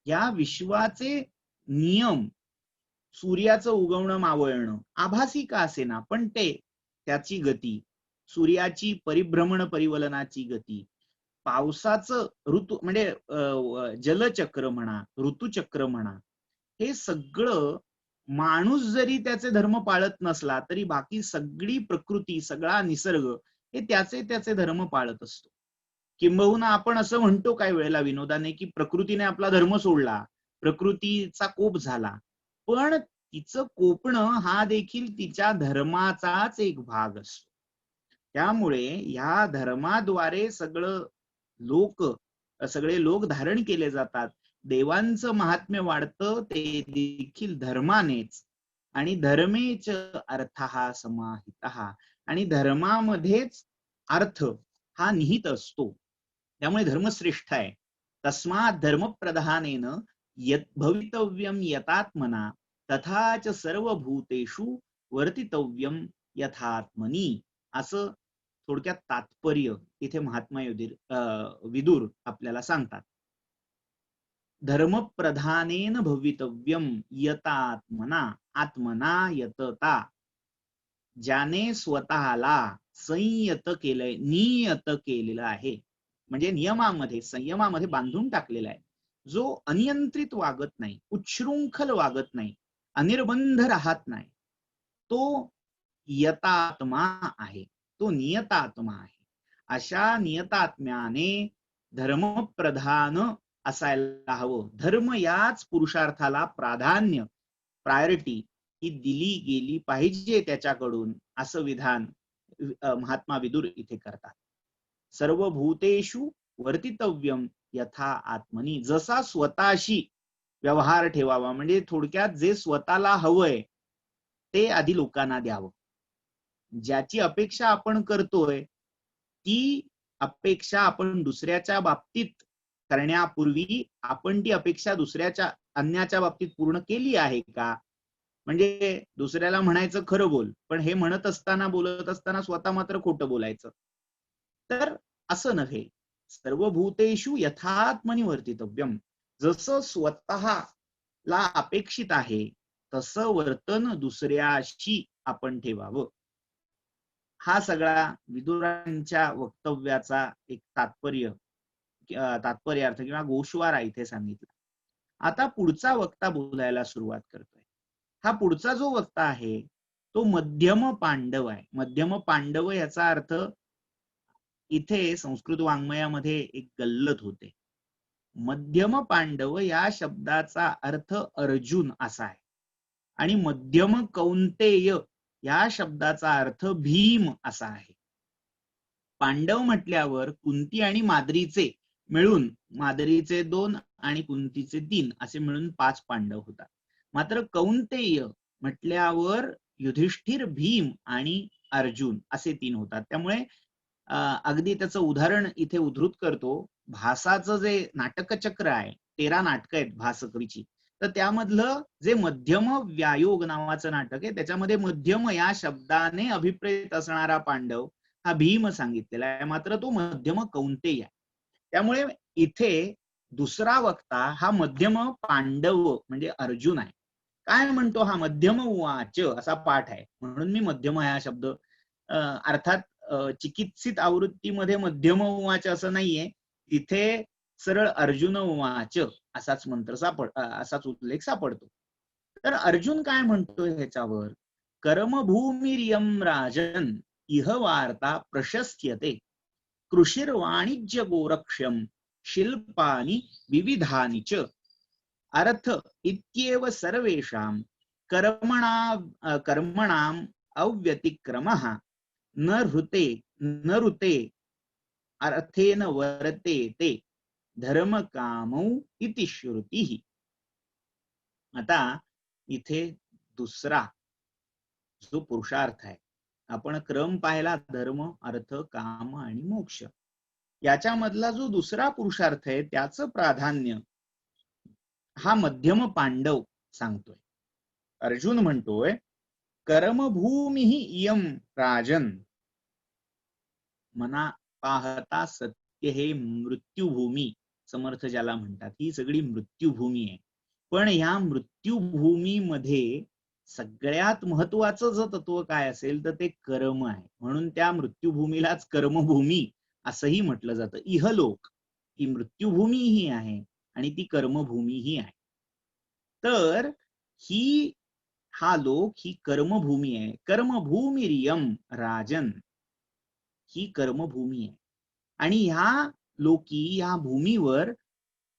Speaker 1: या विश्वाचे नियम सूर्याचं उगवणं मावळणं आभासी का असेना, पण ते त्याची गती, सूर्याची परिभ्रमण परिवलनाची गती, पावसाचं ऋतू म्हणजे जलचक्र म्हणा, ऋतुचक्र म्हणा, हे सगळं माणूस जरी त्याचे धर्म पाळत नसला तरी बाकी सगळी प्रकृती, सगळा निसर्ग हे त्याचे त्याचे धर्म पाळत असतो. किंबहुना आपण असं म्हणतो काही वेळेला विनोदाने की प्रकृतीने आपला धर्म सोडला, प्रकृतीचा कोप झाला, पण तिचं कोपणं हा देखील तिच्या धर्माचाच एक भाग असतो. त्यामुळे ह्या धर्माद्वारे सगळे लोक धारण केले जातात. देवांचं महात्म्य वाढतं ते देखील धर्मानेच. आणि धर्मेच अर्थः समाहितः, आणि धर्मामध्येच अर्थ हा निहित असतो. त्यामुळे धर्म श्रेष्ठ आहे. तस्मात् धर्मप्रधानेन यत् भवितव्यं यतात्मना तथाच सर्वभूतेषु वर्तितव्यं यथात्मनि, असं थोडक्यात तात्पर्य इथे महात्मा विदुर आपल्याला सांगतात. धर्मप्रधानेन भवितव्यं यतात्मना, आत्मना यतता, ज्याने स्वतःला संयत केलंय, नियत केलेलं आहे, म्हणजे नियमामध्ये संयमामध्ये बांधून टाकलेला आहे, जो अनियंत्रित वागत नाही, उच्छृंखल वागत नाही, अनिर्बंध राहत नाही, तो यतात्मा आहे, तो नियतात्मा आहे. अशा नियतात्म्याने धर्मप्रधान असायला हवं. धर्म याच पुरुषार्थाला प्राधान्य, प्रायोरिटी ही दिली गेली पाहिजे त्याच्याकडून, असं विधान महात्मा विदुर इथे करतात. सर्व भूतेषु वर्तितव्यम यथा आत्मनी, जसा स्वतःशी व्यवहार ठेवावा, म्हणजे थोडक्यात जे स्वतःला हवंय ते आधी लोकांना द्यावं. ज्याची अपेक्षा आपण करतोय ती अपेक्षा आपण दुसऱ्याच्या बाबतीत करण्यापूर्वी आपण ती अपेक्षा दुसऱ्याच्या अन्याच्या बाबतीत पूर्ण केली आहे का? म्हणजे दुसऱ्याला म्हणायचं खरं बोल, पण हे म्हणत असताना, बोलत असताना स्वतः मात्र खोटं बोलायचं. तर असं नव्हे. सर्व भूतेषु यथात्मनि वर्तितव्यम, जसं स्वतःला अपेक्षित आहे तसं वर्तन दुसऱ्याशी आपण ठेवावं. हा सगळा विदुरांच्या वक्तव्याचा एक तात्पर्यार्थ किंवा गोषवारा इथे सांगितला. आता पुढचा वक्ता बोलायला सुरुवात करतोय. हा पुढचा जो वक्ता आहे तो मध्यम पांडव आहे. मध्यम पांडव याचा अर्थ इथे संस्कृत वाङ्मयामध्ये एक गल्लत होते. मध्यम पांडव या शब्दाचा अर्थ अर्जुन असा आहे, आणि मध्यम कौंतेय या शब्दाचा अर्थ भीम असा आहे. पांडव म्हटल्यावर कुंती आणि माद्रीचे मिळून, माद्रीचे 2 आणि कुंतीचे 3 असे मिळून 5 पांडव होतात. मात्र कौंतेय म्हटल्यावर युधिष्ठिर, भीम आणि अर्जुन असे 3 होतात. त्यामुळे अगदी त्याचं उदाहरण इथे उद्धृत करतो. भासाचं जे नाटकचक्र आहे, 13 नाटकं आहेत भासकवीची, तर त्यामधलं जे मध्यम व्यायोग नावाचं नाटक आहे त्याच्यामध्ये मध्यम या शब्दाने अभिप्रेत असणारा पांडव हा भीम सांगितलेला आहे, मात्र तो मध्यम कौंतेय आहे. त्यामुळे इथे दुसरा वक्ता हा मध्यम पांडव म्हणजे अर्जुन आहे. काय म्हणतो हा? मध्यम उवाच असा पाठ आहे, म्हणून मी मध्यम हा शब्द अर्थात चिकित्सित आवृत्तीमध्ये मध्यम उवाच असं नाहीये, तिथे सरळ अर्जुन उवाच असाच मंत्र असाच उल्लेख सापडतो. तर अर्जुन काय म्हणतोय ह्याच्यावर? कर्मभूमिरियं राजन इह वार्ता प्रशस्त्यते कृषिर्वाणिज्य गोरक्ष्यम शिल्पानि विविधानि च अर्थ इत्येव सर्वेषां कर्मणाम अव्यतिक्रमः न ऋते अर्थेन वर्तेते धर्म कामौ इति श्रुतिः. आता इथे दुसरा जो पुरुषार्थ आहे, आपण क्रम पाहिला धर्म, अर्थ, काम आणि मोक्ष, याच्यामधला जो दुसरा पुरुषार्थ आहे त्याचं प्राधान्य हा मध्यम पांडव सांगतोय. अर्जुन म्हणतोय कर्मभूमी इयं राजन, मना पाहता सत्य हे मृत्यूभूमी, समर्थ ज्याला म्हणतात, ही सगळी मृत्यूभूमी आहे. पण ह्या मृत्यूभूमीमध्ये सगळ्यात महत्वाचं जर तत्व काय असेल तर ते कर्म आहे. म्हणून त्या मृत्यूभूमीलाच कर्मभूमी असंही म्हटलं जातं. इहलोक ही मृत्यूभूमीही आहे आणि ती कर्मभूमीही आहे. तर ही हा लोक ही कर्मभूमी आहे. कर्मभूमिरियम राजन, ही कर्मभूमी आहे. आणि ह्या लोकी ह्या भूमीवर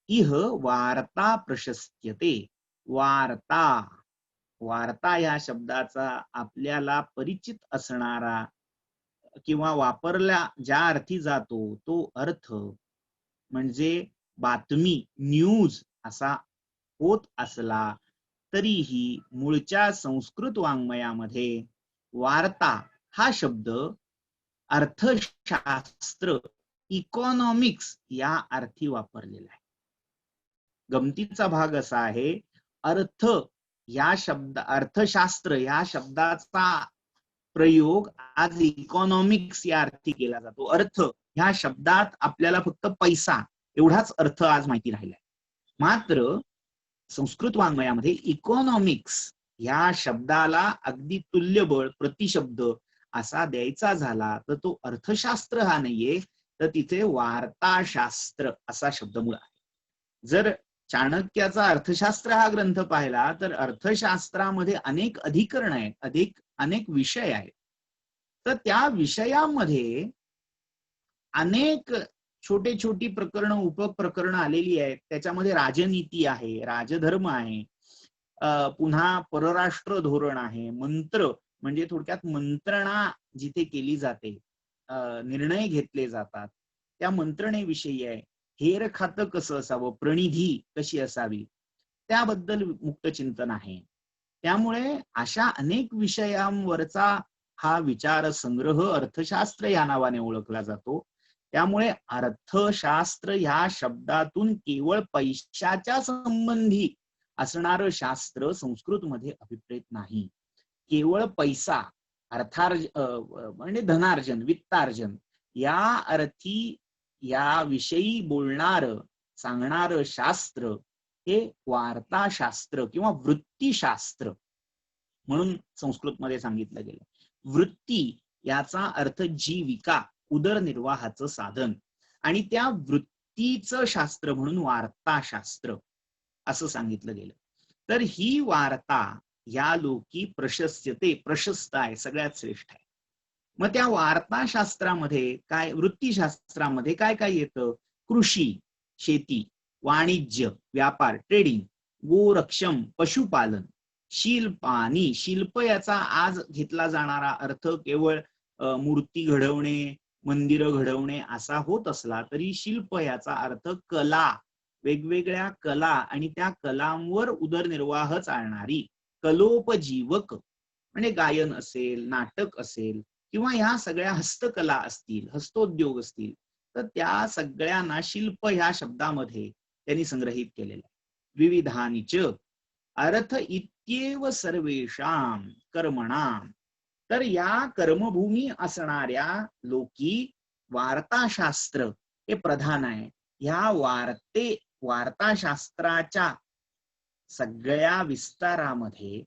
Speaker 1: इह वार्ता प्रशस्त्यते. वार्ता, वार्ता या शब्दाचा आपल्याला परिचित असणारा किंवा वापरला ज्या अर्थी जातो तो अर्थ म्हणजे बातमी, न्यूज असा होत असला तरीही मूळच्या संस्कृत वाङ्मयामध्ये वार्ता हा शब्द अर्थशास्त्र, इकॉनॉमिक्स या अर्थी वापरलेला आहे. गमतीचा भाग असा आहे, अर्थ या अर्थशास्त्र या शब्दाचा प्रयोग आज इकॉनॉमिक्स या अर्थी केला जातो. अर्थ ह्या शब्दात आपल्याला फक्त पैसा एवढाच अर्थ आज माहिती राहिलाय. मात्र संस्कृत वाङ्मयामध्ये इकॉनॉमिक्स या शब्दाला अगदी तुल्यबळ प्रतिशब्द असा द्यायचा झाला तर तो अर्थशास्त्र हा नाहीये, तर तिथे वार्ताशास्त्र असा शब्दमूळ आहे. जर चाणक्याचा अर्थशास्त्र हा ग्रंथ पाहिला तर अर्थशास्त्रामध्ये अनेक अधिकरण आहेत, अनेक विषय आहेत. तर त्या विषयामध्ये अनेक छोटे छोटी प्रकरण, उपप्रकरण आलेली आहेत. त्याच्यामध्ये राजनीती आहे, राजधर्म आहे, पुन्हा परराष्ट्र धोरण आहे, मंत्र म्हणजे थोडक्यात मंत्रणा जिथे केली जाते, निर्णय घेतले जातात त्या मंत्रणेविषयी आहे. हेर खातं कसं असावं, प्रणिधी कशी असावी त्याबद्दल मुक्त चिंतन आहे. त्यामुळे अशा अनेक विषयांवरचा हा विचार संग्रह अर्थशास्त्र या नावाने ओळखला जातो. त्यामुळे अर्थशास्त्र ह्या शब्दातून केवळ पैशाच्या संबंधी असणारं शास्त्र संस्कृतमध्ये अभिप्रेत नाही. केवळ पैसा म्हणजे धनार्जन, वित्तार्जन या अर्थी या विषयी बोलणार सांगणार शास्त्र हे वार्ताशास्त्र किंवा वृत्तीशास्त्र म्हणून संस्कृतमध्ये सांगितलं गेलं. वृत्ती याचा अर्थ जीविका, उदरनिर्वाहाचं साधन, आणि त्या वृत्तीचं शास्त्र म्हणून वार्ताशास्त्र असं सांगितलं गेलं. तर ही वार्ता या लोकी प्रशस्यते, प्रशस्त आहे, सगळ्यात श्रेष्ठ आहे. मग त्या वार्ताशास्त्रामध्ये काय, वृत्तीशास्त्रामध्ये काय काय येतं? कृषी, शेती, वाणिज्य, व्यापार, ट्रेडिंग, गोरक्षम, पशुपालन, शिल्प, आणि शिल्प याचा आज घेतला जाणारा अर्थ केवळ मूर्ती घडवणे, मंदिरं घडवणे असा होत असला तरी शिल्प याचा अर्थ कला, वेगवेगळ्या कला आणि त्या कलांवर उदरनिर्वाह चालणारी कलोपजीवक म्हणजे गायन असेल, नाटक असेल किंवा ह्या सगळ्या हस्तकला असतील, हस्तोद्योग असतील, तर त्या सगळ्यांना शिल्प ह्या शब्दामध्ये त्यांनी संग्रहित केलेलं आहे. विविधानिच अर्थ इत्येव सर्वेषां कर्मणाम. तर या कर्मभूमी असणाऱ्या लोकी वार्ताशास्त्र हे प्रधान आहे. ह्या वार्ताशास्त्राच्या सगळ्या विस्तारामध्ये,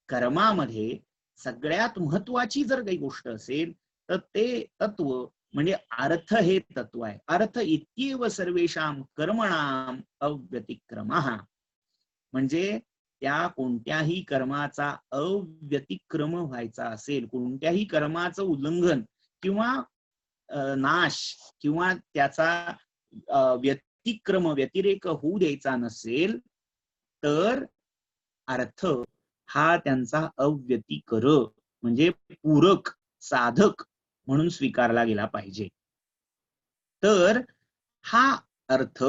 Speaker 1: कर्मामध्ये सगळ्यात महत्वाची जर काही गोष्ट असेल तर ते तत्व म्हणजे अर्थ हे तत्व आहे. अर्थ इत्येव सर्वेषां कर्मणाम अव्यतिक्रमः. म्हणजे त्या कोणत्याही कर्माचा अव्यतिक्रम व्हायचा असेल, कोणत्याही कर्माचं उल्लंघन किंवा नाश किंवा त्याचा व्यतिरेक होऊ द्यायचा नसेल तर अर्थ हा त्यांचा अव्यतिकर म्हणजे पूरक, साधक म्हणून स्वीकारला गेला पाहिजे. तर हा अर्थ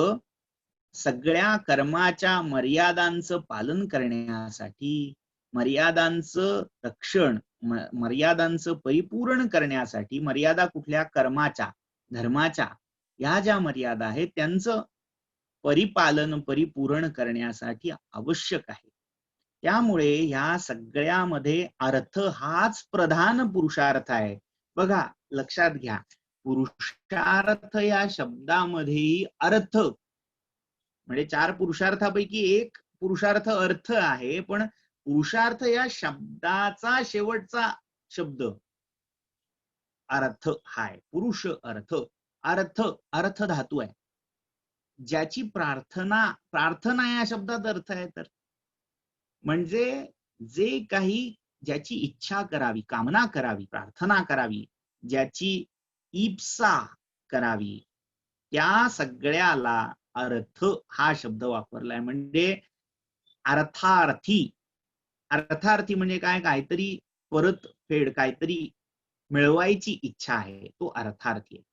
Speaker 1: सगळ्या कर्माच्या मर्यादांचं पालन करण्यासाठी, मर्यादांचं रक्षण, मर्यादांचं परिपूर्ण करण्यासाठी, मर्यादा कुठल्या कर्माच्या, धर्माच्या ह्या ज्या मर्यादा आहेत त्यांचं परिपालन, परिपूर्ण करण्यासाठी आवश्यक आहे. त्यामुळे ह्या सगळ्यामध्ये अर्थ हाच प्रधान पुरुषार्थ आहे. बघा, लक्षात घ्या, पुरुषार्थ या शब्दामध्येही अर्थ म्हणजे 4 पुरुषार्थापैकी एक पुरुषार्थ अर्थ आहे, पण पुरुषार्थ या शब्दाचा शेवटचा शब्द अर्थ हाय. पुरुष अर्थ, अर्थ अर्थ धातू आहे, ज्याची प्रार्थना, प्रार्थना या शब्दात अर्थ आहे. तर म्हणजे जे काही ज्याची इच्छा करावी, कामना करावी, प्रार्थना करावी, ज्याची इप्सा करावी, त्या सगळ्याला अर्थ हा शब्द वापरलाय. म्हणजे अर्थार्थी, अर्थार्थी म्हणजे काय, काहीतरी परतफेड, काहीतरी मिळवायची इच्छा आहे, तो अर्थार्थी आहे.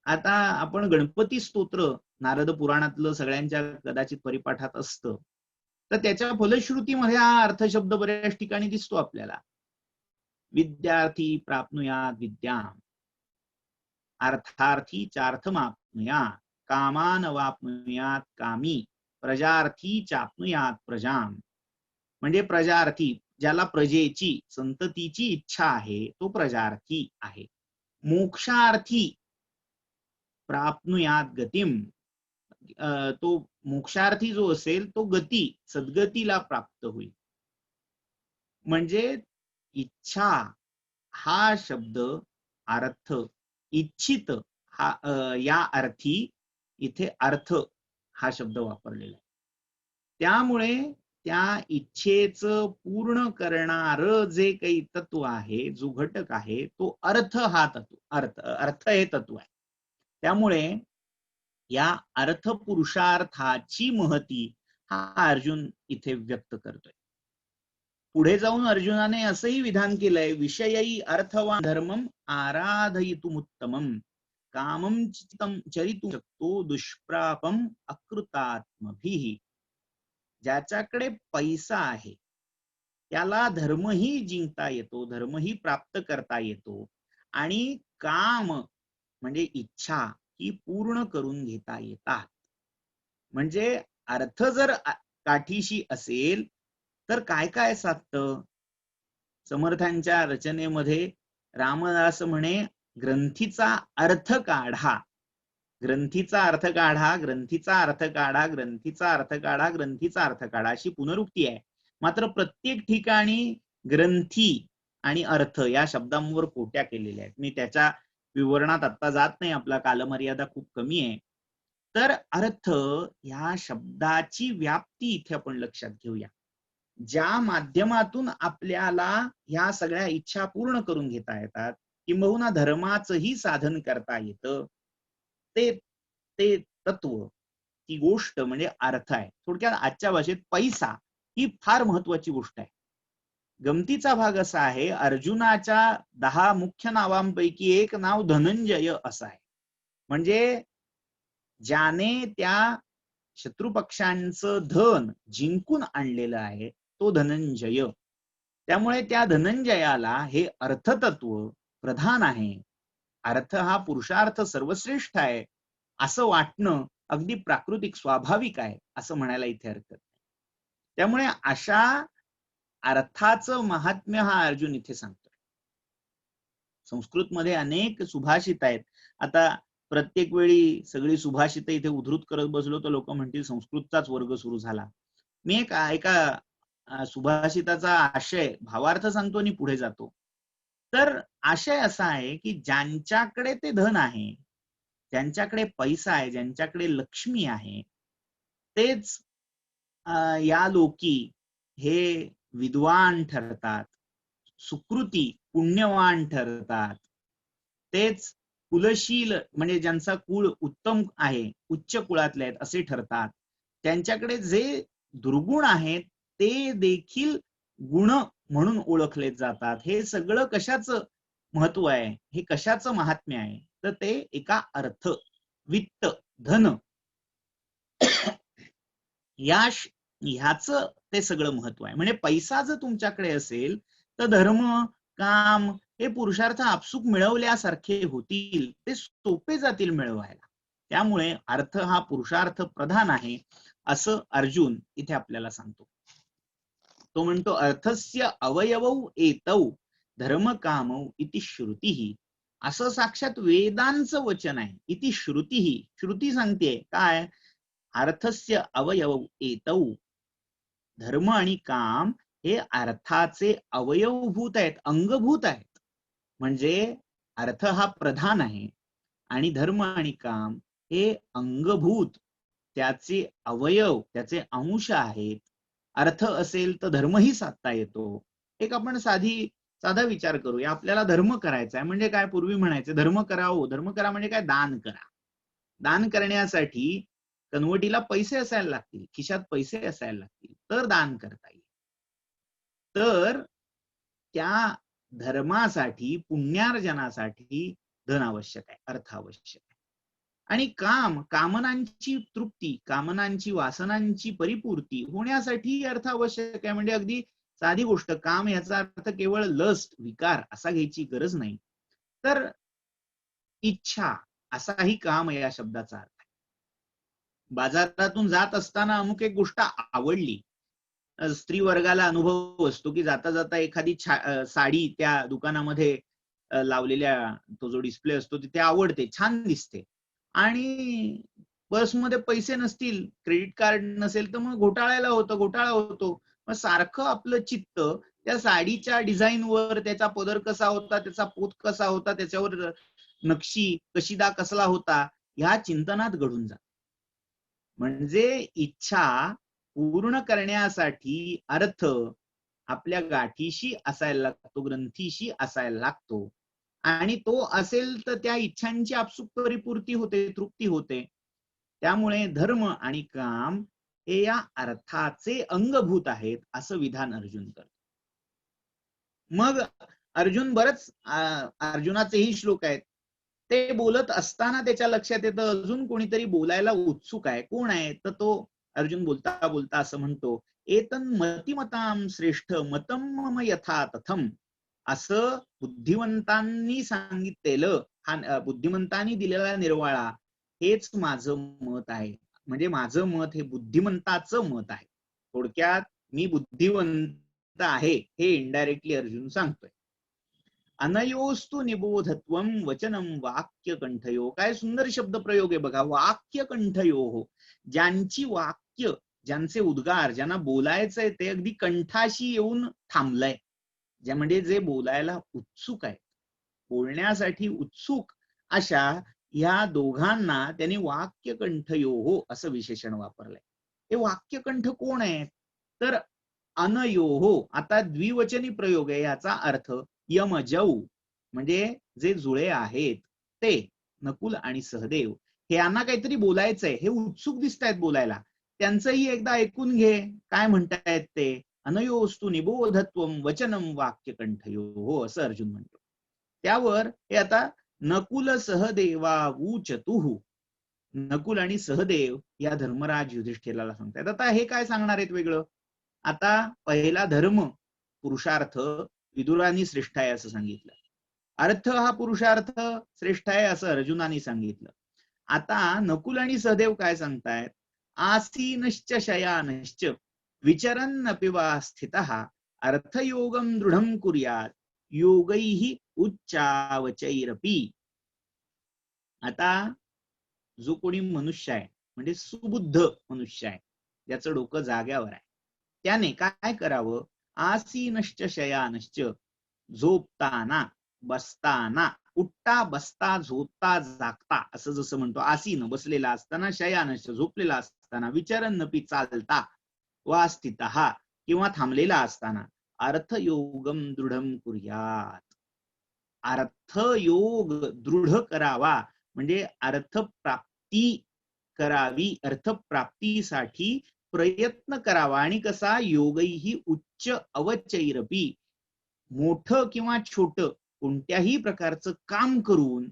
Speaker 1: आता आपण गणपती स्तोत्र नारद पुराणातलं सगळ्यांच्या कदाचित परिपाठात असतं, तर त्याच्या फलश्रुतीमध्ये हा अर्थशब्द बऱ्याच ठिकाणी दिसतो आपल्याला. विद्यार्थी प्राप्नुयात विद्याम, अर्थार्थी चार्थमाप्नुयात, कामान वाप्नुयात कामी, प्रजार्थी चाप्नुयात प्रजाम. म्हणजे प्रजार्थी, ज्याला प्रजेची, संततीची इच्छा आहे, तो प्रजार्थी आहे. मोक्षार्थी प्राप्नुयात गतिम, तो मोक्षार्थी जो असेल तो गती, सद्गतीला प्राप्त होईल. म्हणजे इच्छा हा शब्द अर्थ, इच्छित हा या अर्थी इथे अर्थ हा शब्द वापरलेला आहे. त्यामुळे त्या इच्छेचं पूर्ण करणार जे काही तत्व आहे, जो घटक आहे, तो अर्थ हा तत्व, अर्थ हे तत्व आहे. त्यामुळे या अर्थ पुरुषार्थाची महती हा अर्जुन इथे व्यक्त करतोय. पुढे जाऊन अर्जुनाने असंही विधान केलंय, विषयी अर्थवान धर्मम आराधयितुमुत्तमम, कामम चित्तम चरितु शकतो दुष्प्रापम अकृतात्मभिः. ज्याच्याकडे पैसा आहे त्याला धर्मही जिंकता येतो, धर्मही प्राप्त करता येतो, आणि काम म्हणजे इच्छा ही पूर्ण करून घेता येतात. म्हणजे अर्थ जर काठीशी असेल तर काय काय साधतं. समर्थांच्या रचनेमध्ये रामदास म्हणे, ग्रंथीचा अर्थ काढा, ग्रंथीचा अर्थ काढा, ग्रंथीचा अर्थ काढा, ग्रंथीचा अर्थ काढा, ग्रंथीचा अर्थ काढा, अशी पुनरुक्ती आहे. मात्र प्रत्येक ठिकाणी ग्रंथी आणि अर्थ या शब्दांवर कोट्या केलेल्या आहेत. मी त्याच्या विवरणात आता जात नाही, आपला कालमर्यादा खूप कमी आहे. तर अर्थ या शब्दाची व्याप्ती इथे आपण लक्षात घेऊया. ज्या माध्यमातून आपल्याला ह्या सगळ्या इच्छा पूर्ण करून घेता येतात, किंबहुना धर्माचंही साधन करता येतं, ते ते तत्व, ती गोष्ट म्हणजे अर्थ आहे. थोडक्यात आजच्या भाषेत पैसा ही फार महत्वाची गोष्ट आहे. गमतीचा भाग असा आहे, अर्जुनाच्या 10 मुख्य नावांपैकी एक नाव धनंजय असं आहे. म्हणजे ज्याने त्या शत्रुपक्षांचं धन जिंकून आणलेलं आहे, तो धनंजय. त्यामुळे त्या धनंजयाला हे अर्थतत्व प्रधान आहे. अर्थ हा पुरुषार्थ सर्वश्रेष्ठ आहे असं वाटणं अगदी प्राकृतिक, स्वाभाविक आहे असं म्हणायला इथे हरकत नाही. त्यामुळे अशा अर्थाचं महात्म्य हा अर्जुन इथे सांगतोय. संस्कृतमध्ये अनेक सुभाषित आहेत. आता प्रत्येक वेळी सगळी सुभाषित इथे उद्धृत करत बसलो तर लोक म्हणतील संस्कृतचाच वर्ग सुरू झाला. मी एका सुभाषिताचा आशय, भावार्थ सांगतो आणि पुढे जातो. तर आशय असा आहे की ज्यांच्याकडे ते धन आहे, ज्यांच्याकडे पैसा आहे, ज्यांच्याकडे लक्ष्मी आहे, तेच या लोकी हे विद्वान ठरतात, सुकृती पुण्यवान ठरतात. तेच कुलशील म्हणजे ज्यांचा कुळ उत्तम आहे, उच्च कुळातले आहेत असे ठरतात. त्यांच्याकडे जे दुर्गुण आहेत ते देखील गुण म्हणून ओळखले जातात. हे सगळं कशाचं महत्व आहे, हे कशाचं महात्म्य आहे, तर ते एका अर्थ, वित्त, धन ह्याचं ते सगळं महत्व आहे. म्हणजे पैसा जर तुमच्याकडे असेल तर धर्म, काम हे पुरुषार्थ आपसूक मिळवल्यासारखे होतील, ते सोपे जातील मिळवायला. त्यामुळे अर्थ हा पुरुषार्थ प्रधान आहे असं अर्जुन इथे आपल्याला सांगतो. तो म्हणतो, अर्थस्य अवयवौ एतौ धर्म कामौ इति श्रुतीही. असं साक्षात वेदांचं वचन आहे. इति श्रुतीही, श्रुती सांगते काय, अर्थस्य अवयवौ एतौ, धर्म आणि काम हे अर्थाचे अवयवभूत आहेत, अंगभूत आहेत. म्हणजे अर्थ हा प्रधान आहे आणि धर्म आणि काम हे अंगभूत, त्याचे अवयव, त्याचे अंश आहेत. अर्थ असेल तर धर्मही साधता येतो. एक आपण साधा विचार करूया. आपल्याला धर्म करायचा आहे म्हणजे काय? पूर्वी म्हणायचे धर्म करा हो. धर्म करा म्हणजे काय? दान करा. दान करण्यासाठी कनवटीला पैसे असायला लागतील, खिशात पैसे असायला लागतील, तर दान करता येईल. तर त्या धर्मासाठी, पुण्यार्जनासाठी धन आवश्यक आहे, अर्थ आवश्यक आहे. आणि कामनांची तृप्ती, कामनांची, वासनांची परिपूर्ती होण्यासाठी अर्थ आवश्यक आहे. म्हणजे अगदी साधी गोष्ट, काम याचा अर्थ केवळ लस्ट, विकार असा घ्यायची गरज नाही. तर इच्छा असाही काम या शब्दाचा अर्थ आहे. बाजारातून जात असताना अमुक एक गोष्ट आवडली. स्त्री वर्गाला अनुभव असतो की जाता जाता एखादी साडी त्या दुकानामध्ये लावलेल्या, तो जो डिस्प्ले असतो तिथे आवडते, छान दिसते, आणि पर्समध्ये पैसे नसतील, क्रेडिट कार्ड नसेल, तर मग घोटाळा होतो. मग सारखं आपलं चित्त त्या साडीच्या डिझाईनवर, त्याचा पदर कसा होता, त्याचा पोत कसा होता, त्याच्यावर नक्षी कशीदा कसला होता, ह्या चिंतनात घडून जात. म्हणजे इच्छा पूर्ण करण्यासाठी अर्थ आपल्या गाठीशी असायला लागतो, ग्रंथीशी असायला लागतो. आणि तो असेल तर त्या इच्छांची आपसूक परिपूर्ती होते, तृप्ती होते. त्यामुळे धर्म आणि काम हे या अर्थाचे अंगभूत आहेत, असं विधान अर्जुन करतो. मग अर्जुन अर्जुनाचेही श्लोक आहेत. ते बोलत असताना त्याच्या लक्षात येतं अजून कोणीतरी बोलायला उत्सुक आहे. कोण आहे? तर तो अर्जुन बोलता बोलता असं म्हणतो, एतन मतिमताम श्रेष्ठ मतम मम यथा तथम. असं बुद्धिवंतांनी सांगितलेलं, हा बुद्धिमंतांनी दिलेला निर्वाळा, हेच माझं मत आहे. म्हणजे माझं मत हे बुद्धिमंताचं मत आहे. थोडक्यात मी बुद्धिवंत आहे हे इनडायरेक्टली अर्जुन सांगतोय. अनयोस्तु निबोधत्वम वचनम वाक्य कंठयो. काय सुंदर शब्द प्रयोग आहे बघा, वाक्य कंठयो. ज्यांची वाक्य, ज्यांचे उद्गार, ज्यांना बोलायचंय ते अगदी कंठाशी येऊन थांबलंय, म्हणजे जे बोलायला उत्सुक आहे, बोलण्यासाठी उत्सुक, अशा ह्या दोघांना त्यांनी वाक्यकंठयोः असं विशेषण वापरलंय. हे वाक्यकंठ कोण आहेत? तर अनयोः, आता द्विवचनी प्रयोग आहे. याचा अर्थ यमजौ, म्हणजे जे जुळे आहेत ते, नकुल आणि सहदेव, हे यांना काहीतरी बोलायचंय, हे उत्सुक दिसत आहेत बोलायला. त्यांचंही एकदा ऐकून घे, काय म्हणतायत ते. अनयोस्तु निबोधत्वम वचनम वाक्यकंठयोः असं अर्जुन म्हणतो. त्यावर हे आता नकुल सहदेवावूचतुः, नकुल आणि सहदेव या धर्मराज युधिष्ठिराला सांगतायत. आता हे काय सांगणार आहेत वेगळं? आता पहिला धर्म, पुरुषार्थ विदुरांनी श्रेष्ठ आहे असं सांगितलं. अर्थ हा पुरुषार्थ श्रेष्ठ आहे असं अर्जुनाने सांगितलं. आता नकुल आणि सहदेव काय सांगतायत? आसीनश्च शयानश्च विचरन्नपि वा स्थितः अर्थयोगम दृढं कुर्यात् योगैः उच्चावचैरपी. आता जो कोणी मनुष्य आहे, म्हणजे सुबुद्ध मनुष्य आहे, ज्याचं डोकं जाग्यावर आहे, त्याने काय करावं? आसीनश्च शयानश्च, झोपताना, बसताना, उठता बसता झोपता जागता, असं जसं म्हणतो, आसीन बसलेला असताना, शयानश्च झोपलेला असताना, विचरन्नपि चालता, वा स्थितः किंवा थांबलेला असताना, अर्थयोगम दृढं कुर्यात्. अर्थयोग दृढ करावा, म्हणजे अर्थप्राप्ती करावी, अर्थप्राप्तीसाठी प्रयत्न करावा. आणि कसा? योगैः उच्च अवचैरपी, मोठं किंवा छोटं कोणत्याही प्रकारचं काम करून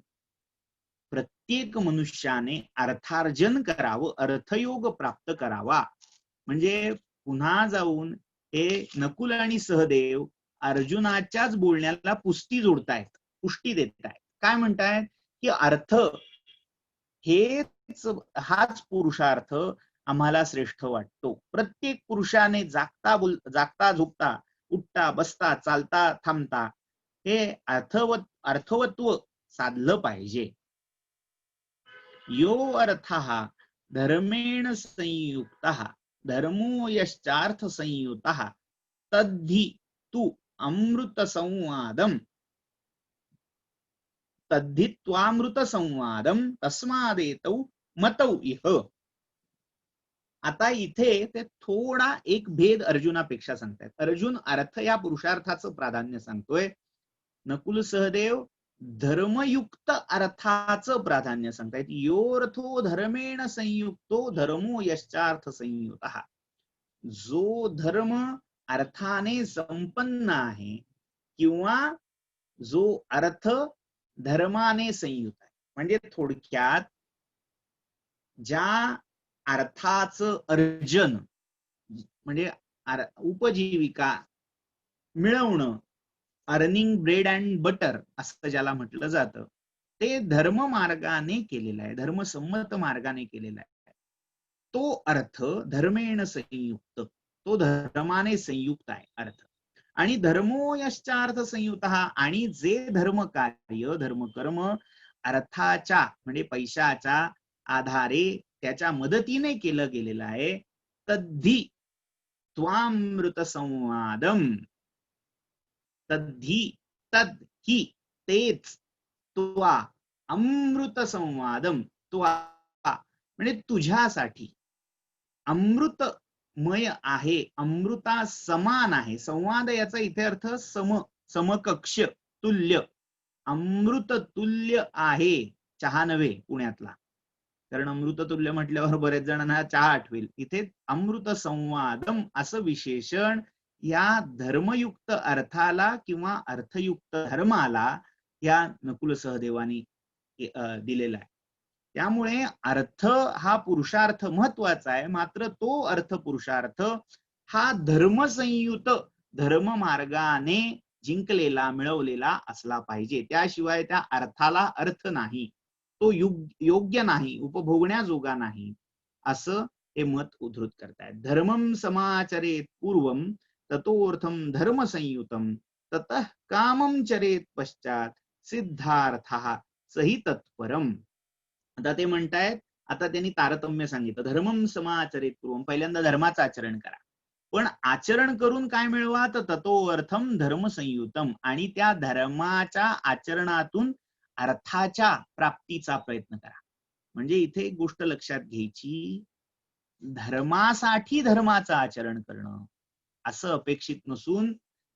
Speaker 1: प्रत्येक मनुष्याने अर्थार्जन करावं, अर्थयोग प्राप्त करावा. म्हणजे पुन्हा जाऊन हे नकुल आणि सहदेव अर्जुनाच्याच बोलण्याला पुष्टी जोडतायत, पुष्टी देतायत. काय म्हणतायत? की अर्थ हाच पुरुषार्थ आम्हाला श्रेष्ठ वाटतो. प्रत्येक पुरुषाने जागता झोपता, उठता बसता, चालता थांबता हे अर्थवत्व साधलं पाहिजे. यो अर्थः धर्मेण संयुक्तः धर्मो यश्चार्थ संयुतः तद्धि तु अमृत संवादम तद्धित्वामृत संवादम तस्मादेतौ मतौ इह. आता इथे ते थोडा एक भेद अर्जुनापेक्षा सांगतायत. अर्जुन अर्थ या पुरुषार्थाचं प्राधान्य सांगतोय, नकुल सहदेव धर्मयुक्त अर्थाचं प्राधान्य सांगतायत. योर्थो धर्मेण संयुक्तो धर्मो यश्चार्थ संयुतः. जो धर्म अर्थाने संपन्न आहे किंवा जो अर्थ धर्माने संयुक्त आहे, म्हणजे थोडक्यात ज्या अर्थाचं अर्जन म्हणजे उपजीविका मिळवणं, अर्निंग ब्रेड अँड बटर असं ज्याला म्हटलं जातं, ते धर्म मार्गाने केलेलं आहे, धर्मसंमत मार्गाने केलेला आहे. तो अर्थ धर्मेण संयुक्त, तो धर्माने संयुक्त आहे अर्थ. आणि धर्मो यश्चार्थ संयुतः, आणि जे धर्म कार्य धर्मकर्म अर्थाच्या म्हणजे पैशाच्या आधारे त्याच्या मदतीने केलं गेलेलं आहे, तद्धि त्वामृत संवादम, तद्धि तद ही तेच, त्वा अमृत संवादम, त्वा म्हणजे तुझ्यासाठी अमृतमय आहे, अमृता समान आहे. संवाद याचा इथे अर्थ समकक्ष, तुल्य, अमृत तुल्य आहे. चहा नव्हे पुण्यातला, कारण अमृततुल्य म्हटल्यावर बरेच जणांना चहा आठवेल. इथे अमृत संवादम असं विशेषण या धर्मयुक्त अर्थाला किंवा अर्थयुक्त धर्माला या नकुल सहदेवानी दिलेला आहे. त्यामुळे अर्थ हा पुरुषार्थ महत्वाचा आहे, मात्र तो अर्थ पुरुषार्थ हा धर्मसंयुत धर्म मार्गाने जिंकलेला मिळवलेला असला पाहिजे. त्याशिवाय त्या अर्थाला अर्थ नाही, तो योग्य नाही, उपभोगण्याजोगा नाही, असं हे मत उद्धृत करतायत. धर्मम समाचरेत पूर्वम ततोर्थम धर्म संयुतम ततः कामम चरेत पश्चात सिद्धार्थः सही तत्परम. आता ते म्हणतायत, आता त्यांनी तारतम्य सांगितलं. धर्मम समाचरेत पूर्वम, पहिल्यांदा धर्माचं आचरण करा, पण आचरण करून काय मिळवा, तर ततोर्थम धर्म संयुतम, आणि त्या धर्माच्या आचरणातून अर्थाच्या प्राप्तीचा प्रयत्न करा. म्हणजे इथे एक गोष्ट लक्षात घ्यायची, धर्मासाठी धर्माचं आचरण करणं असं अपेक्षित नसून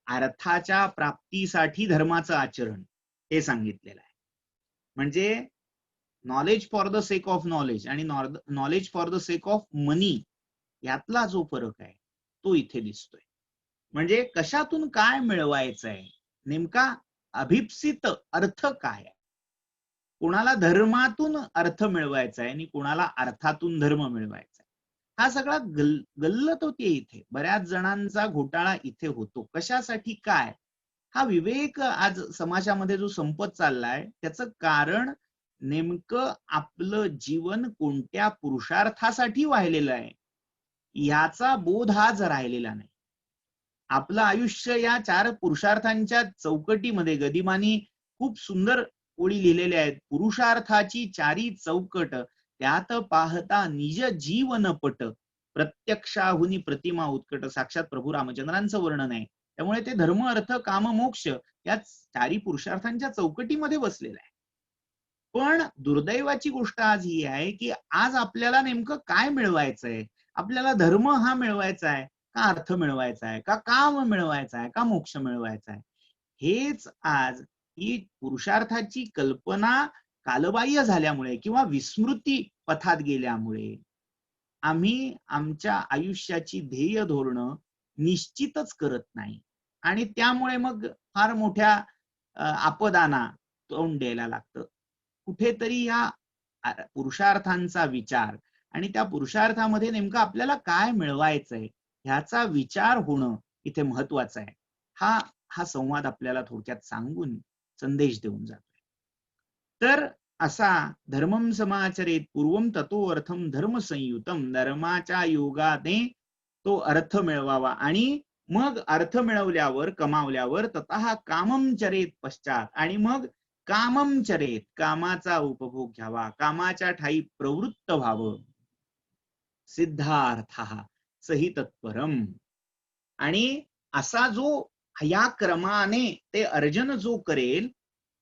Speaker 1: अर्थाच्या प्राप्तीसाठी धर्माचं आचरण हे सांगितलेलं आहे. म्हणजे knowledge for the sake of knowledge आणि knowledge for the sake of money यातला जो फरक आहे तो इथे दिसतोय. म्हणजे कशातून काय मिळवायचं आहे, नेमका अभिप्सित अर्थ काय आहे. कोणाला धर्मातून अर्थ मिळवायचा आहे आणि कोणाला अर्थातून धर्म मिळवायचा आहे. हा सगळा गल्लत होती इथे. बऱ्याच जणांचा घोटाळा इथे होतो. कशासाठी काय, हा विवेक आज समाजामध्ये जो संपत चाललाय त्याचं कारण नेमकं आपलं जीवन कोणत्या पुरुषार्थासाठी वाहिलेलं आहे याचा बोध आज राहिलेला नाही. आपलं आयुष्य या 4 पुरुषार्थांच्या चौकटीमध्ये, गदिमानी खूप सुंदर ओळी लिहिलेल्या आहेत. पुरुषार्थाची 4 चौकट, त्यात पाहता निज जीवन पट, प्रत्यक्षाहुनी प्रतिमा उत्कट. साक्षात प्रभू रामचंद्रांचं वर्णन आहे. त्यामुळे ते धर्म अर्थ काम मोक्ष या 4 पुरुषार्थांच्या चौकटीमध्ये बसलेलं आहे. पण दुर्दैवाची गोष्ट आज ही आहे की आज आपल्याला नेमकं काय मिळवायचंय, आपल्याला धर्म हा मिळवायचा आहे का अर्थ मिळवायचा आहे का काम मिळवायचं आहे का मोक्ष मिळवायचा आहे, हेच आज ही पुरुषार्थाची कल्पना कालबाह्य झाल्यामुळे किंवा विस्मृती पथात गेल्यामुळे आम्ही आमच्या आयुष्याची ध्येय धोरणं निश्चितच करत नाही आणि त्यामुळे मग फार मोठ्या आपदांना तोंड द्यायला लागतं. कुठेतरी या पुरुषार्थांचा विचार आणि त्या पुरुषार्थामध्ये नेमकं आपल्याला काय मिळवायचंय ह्याचा विचार होणं इथे महत्वाचं आहे. हा संवाद आपल्याला थोडक्यात सांगून संदेश देऊन जातोय. तर असा धर्मम समाचरेत पूर्वम ततो अर्थम धर्म संयुतम, धर्माच्या योगाने तो अर्थ मिळवावा आणि मग अर्थ मिळवल्यावर कमावल्यावर ततः कामम चरेत पश्चात, आणि मग कामम चरेत, कामाचा उपभोग घ्यावा, कामाच्या ठाई प्रवृत्त व्हावं. सिद्धार्थ सही तत्परम. आणि असा जो या क्रमाने ते अर्जन जो करेल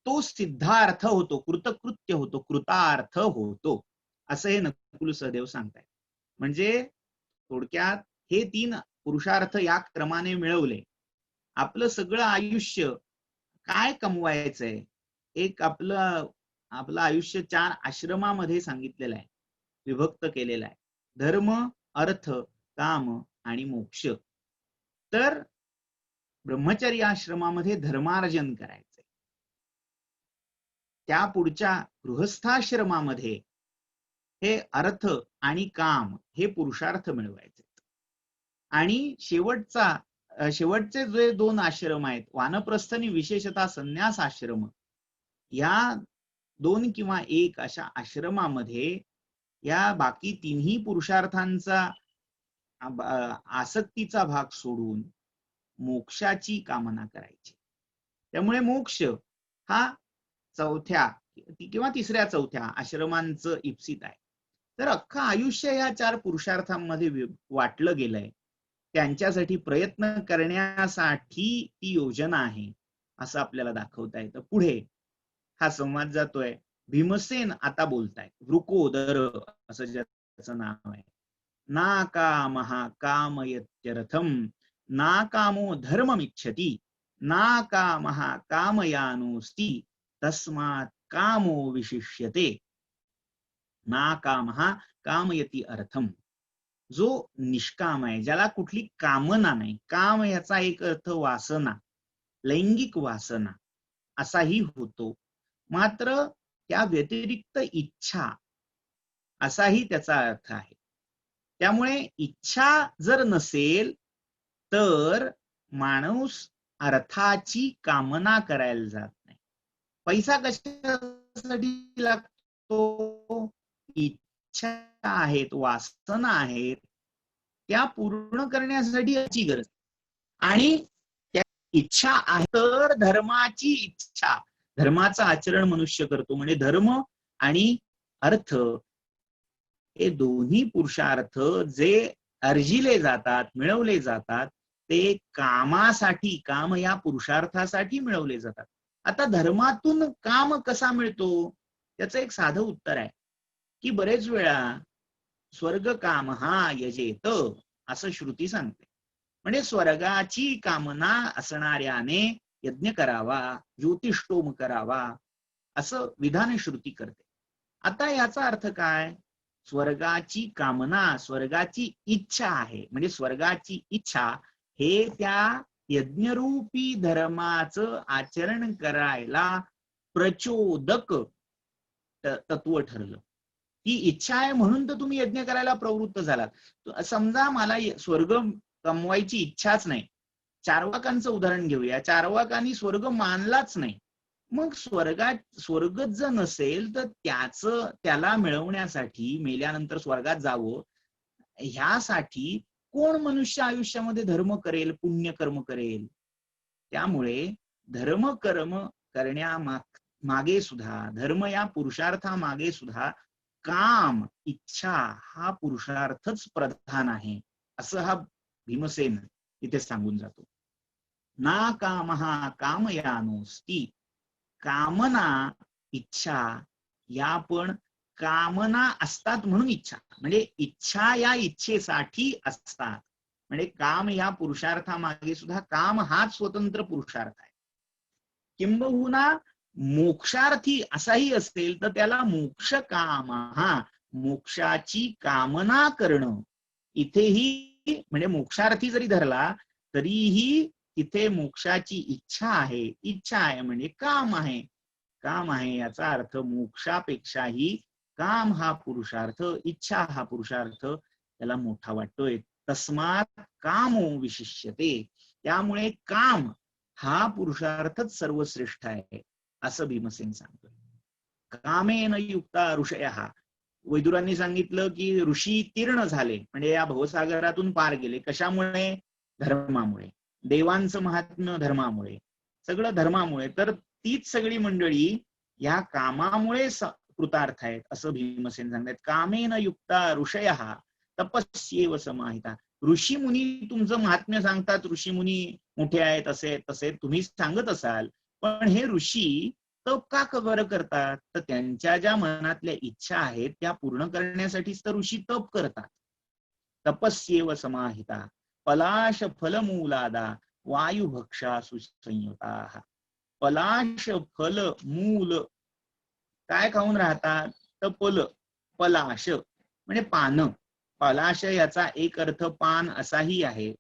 Speaker 1: तो सिद्धार्थ होतो, कृतकृत्य होतो, कृतार्थ होतो, असं हे नकुल सहदेव सांगतायत. म्हणजे थोडक्यात हे 3 पुरुषार्थ या क्रमाने मिळवले, आपलं सगळं आयुष्य काय कमवायचंय, एक आपलं आपलं आयुष्य 4 आश्रमामध्ये सांगितलेलं आहे, विभक्त केलेलं आहे. धर्म, अर्थ, काम आणि मोक्ष. तर ब्रह्मचर्य आश्रमामध्ये धर्मार्जन करायचंय. त्या पुढच्या गृहस्थाश्रमामध्ये हे अर्थ आणि काम हे पुरुषार्थ मिळवायचे. आणि शेवटचे जे 2 आश्रम आहेत, वानप्रस्थ आणि विशेषतः संन्यास आश्रम, या 2 किंवा 1 अशा आश्रमामध्ये या बाकी 3ही पुरुषार्थांचा आसक्तीचा भाग सोडून मोक्षाची कामना करायची. त्यामुळे मोक्ष हा 4थ्या किंवा 3ऱ्या-4थ्या आश्रमांचं इप्सित आहे. तर अख्खं आयुष्य या 4 पुरुषार्थांमध्ये वाटलं गेलंय. त्यांच्यासाठी प्रयत्न करण्यासाठी ती योजना आहे असं आपल्याला दाखवता येतं. पुढे हा संवाद जातोय. भीमसेन आता बोलतायत. वृकोदर असं ज्याचं नाव आहे. ना कामः कामयत्यर्थम ना कामो धर्ममिच्छति ना कामः कामयानोस्ति तस्मात् कामो विशिष्यते ना कामः कामयति अर्थम. जो निष्काम आहे, ज्याला कुठली कामना नाही, काम याचा एक अर्थ वासना, लैंगिक वासना असाही होतो, मात्र त्या व्यतिरिक्त इच्छा असाही त्याचा अर्थ आहे. त्यामुळे इच्छा जर नसेल तर माणूस अर्थाची कामना करायला जात नाही. पैसा कशासाठी लागतो? इच्छा आहेत, वासना आहेत, त्या पूर्ण करण्यासाठी याची गरज. आणि त्या इच्छा आहे तर धर्माची इच्छा, धर्माचं आचरण मनुष्य करतो. म्हणजे धर्म आणि अर्थ हे दोन्ही पुरुषार्थ जे अर्जिले जातात, मिळवले जातात, ते कामासाठी, काम या पुरुषार्थासाठी मिळवले जातात. आता धर्मातून काम कसा मिळतो? त्याचं एक साधं उत्तर आहे की बरेच वेळा स्वर्ग काम हा यजेत असं श्रुती सांगते. म्हणजे स्वर्गाची कामना असणाऱ्याने यज्ञ करावा, ज्योतिष्टोम करावा असं विधान श्रुती करते. आता याचा अर्थ काय? स्वर्गाची कामना, स्वर्गाची इच्छा आहे. म्हणजे स्वर्गाची इच्छा हे त्या यज्ञरूपी धर्माचं आचरण करायला प्रचोदक तत्व ठरलं. ती इच्छा आहे म्हणून तर तुम्ही यज्ञ करायला प्रवृत्त झालात. समजा मला स्वर्ग कमवायची इच्छाच नाही. चार्वाकांचं उदाहरण घेऊया. चार्वाकांनी स्वर्ग मानलाच नाही. मग स्वर्गच जर नसेल तर त्याला मिळवण्यासाठी मेल्यानंतर स्वर्गात जावं ह्यासाठी कोण मनुष्य आयुष्यामध्ये धर्म करेल, पुण्यकर्म करेल? त्यामुळे धर्मकर्म करण्यामागे सुद्धा, धर्म या पुरुषार्थामागे सुद्धा काम, इच्छा हा पुरुषार्थच प्रधान आहे असं हा भीमसेन इथे सांगून जातो. ना कामः कामयानोस्ति. कामना, इच्छा या पण कामना असतात म्हणून इच्छा, म्हणजे इच्छा या इच्छेसाठी असतात. म्हणजे काम या पुरुषार्थामागे सुद्धा काम हाच स्वतंत्र पुरुषार्थ आहे. किंबहुना मोक्षार्थी असाही असेल तर त्याला मोक्ष काम, हा मोक्षाची कामना करणं, इथेही म्हणजे मोक्षार्थी जरी धरला तरीही इथे मोक्षाची इच्छा आहे. इच्छा आहे म्हणजे काम आहे. काम आहे याचा अर्थ मोक्षापेक्षाही काम हा पुरुषार्थ, इच्छा हा पुरुषार्थ त्याला मोठा वाटतोय. तस्मात् कामो विशिष्यते. त्यामुळे काम हा पुरुषार्थच सर्वश्रेष्ठ आहे असं भीमसेन सांगतोय. कामेन युक्ता ऋषयः. वैदुरांनी सांगितलं की ऋषी तीर्ण झाले म्हणजे या भवसागरातून पार गेले. कशामुळे? धर्मामुळे. देवांचं महात्म्य धर्मामुळे, सगळं धर्मामुळे. तर तीच सगळी मंडळी या कामामुळे कृतार्थ आहेत असं भीमसेन सांगतात. कामेन युक्ता ऋषयः तपस्येव समाहिता. ऋषी मुनी तुमचं महात्म्य सांगतात, ऋषी मुनी मोठे आहेत, असे तसे तुम्ही सांगत असाल, पण हे ऋषी तप का बरं करतात? तर त्यांच्या ज्या मनातल्या इच्छा आहेत त्या पूर्ण करण्यासाठीच तर ऋषी तप करतात. तपस्येव समाहिता पलाश फलमूलादा वायुभक्षा सुसंयुता. पलाश फल मूल काय खाऊन राहतात? तर पलाश म्हणजे पानं. पलाश याचा एक अर्थ पान असाही आहे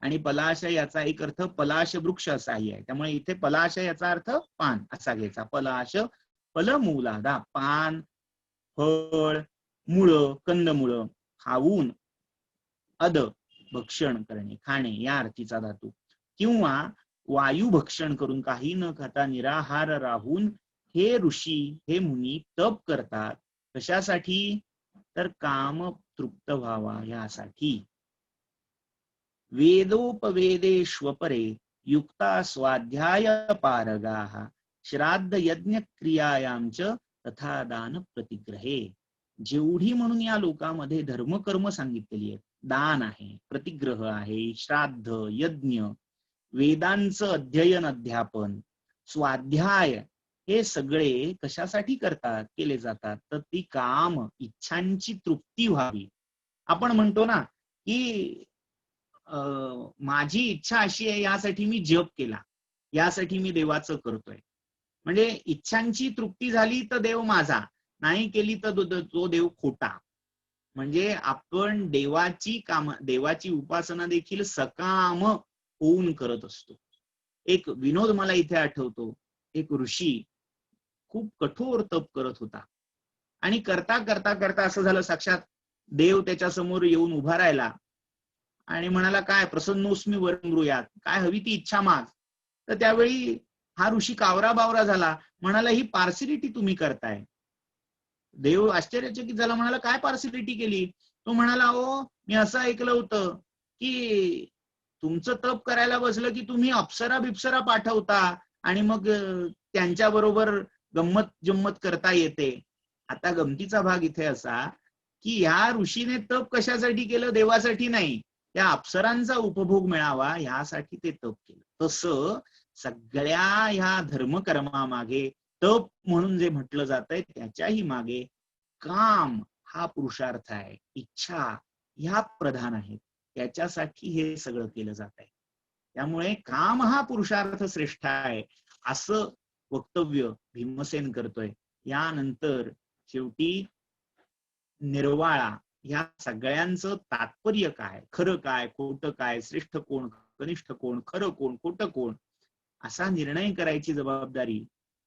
Speaker 1: आणि पलाश याचा एक अर्थ पलाश वृक्ष असाही आहे. त्यामुळे इथे पलाश याचा अर्थ पान असा घ्यायचा. पलाश फलमूलादा, पान, फळ, मुळं, कंदमुळं खाऊन, अद भक्षण करणे, खाणे या अर्थीचा धातू, किंवा वायू भक्षण करून, काही न खाता निराहार राहून हे ऋषी, हे मुनी तप करतात. कशासाठी? तर काम तृप्त व्हावा यासाठी. वेदोपवेदेष्वपरे युक्ता स्वाध्याय पारगाः श्राद्ध यज्ञ क्रियायांच तथा दान प्रतिग्रहे. जेवढी म्हणून या लोकांमध्ये धर्मकर्म सांगितलेली आहेत, दान आहे, प्रतिग्रह आहे, श्राद्ध, यज्ञ, वेदांचं अध्ययन अध्यापन, स्वाध्याय, हे सगळे कशासाठी करतात, केले जातात? तर ती काम, इच्छांची तृप्ती व्हावी. आपण म्हणतो ना की माझी इच्छा अशी आहे, यासाठी मी जप केला, यासाठी मी देवाचं करतोय. म्हणजे इच्छांची तृप्ती झाली तर देव माझा, नाही केली तर तो देव खोटा. म्हणजे आपण देवाची उपासना देखील सकाम होऊन करत असतो. एक विनोद मला इथे आठवतो. एक ऋषी खूप कठोर तप करत होता आणि करता करता करता असं झालं, साक्षात देव त्याच्या समोर येऊन उभा राहिला आणि म्हणाला, काय प्रसन्नोस्मी वरं ब्रूयात, काय हवी ती इच्छा माग. तर त्यावेळी हा ऋषी कावरा बावरा झाला, म्हणाला, ही पार्सिलिटी तुम्ही करताय. देव आश्चर्यचकित झाला, म्हणाला, काय पार्सिलिटी केली? तो म्हणाला, ओ मी असं ऐकलं होतं की तुमचं तप करायला बसलं की तुम्ही अप्सरा बिप्सरा पाठवता आणि मग त्यांच्या बरोबर गंमत जम्मत करता येते. आता गमतीचा भाग इथे असा की या ऋषीने तप कशासाठी केलं? देवासाठी नाही, त्या अप्सरांचा उपभोग मिळावा यासाठी ते तप केलं. तसं सगळ्या ह्या धर्मकर्मामागे तप म्हणून जे म्हटलं जातंय त्याच्याही मागे काम हा पुरुषार्थ आहे, इच्छा ह्या प्रधान आहेत, त्याच्यासाठी हे सगळं केलं जात आहे. त्यामुळे काम हा पुरुषार्थ श्रेष्ठ आहे असं वक्तव्य भीमसेन करतोय. यानंतर शेवटी निर्वाळा ह्या सगळ्यांचं तात्पर्य काय, खरं काय, खोटं काय, श्रेष्ठ कोण, कनिष्ठ कोण, खरं कोण, खोटं कोण, असा निर्णय करायची जबाबदारी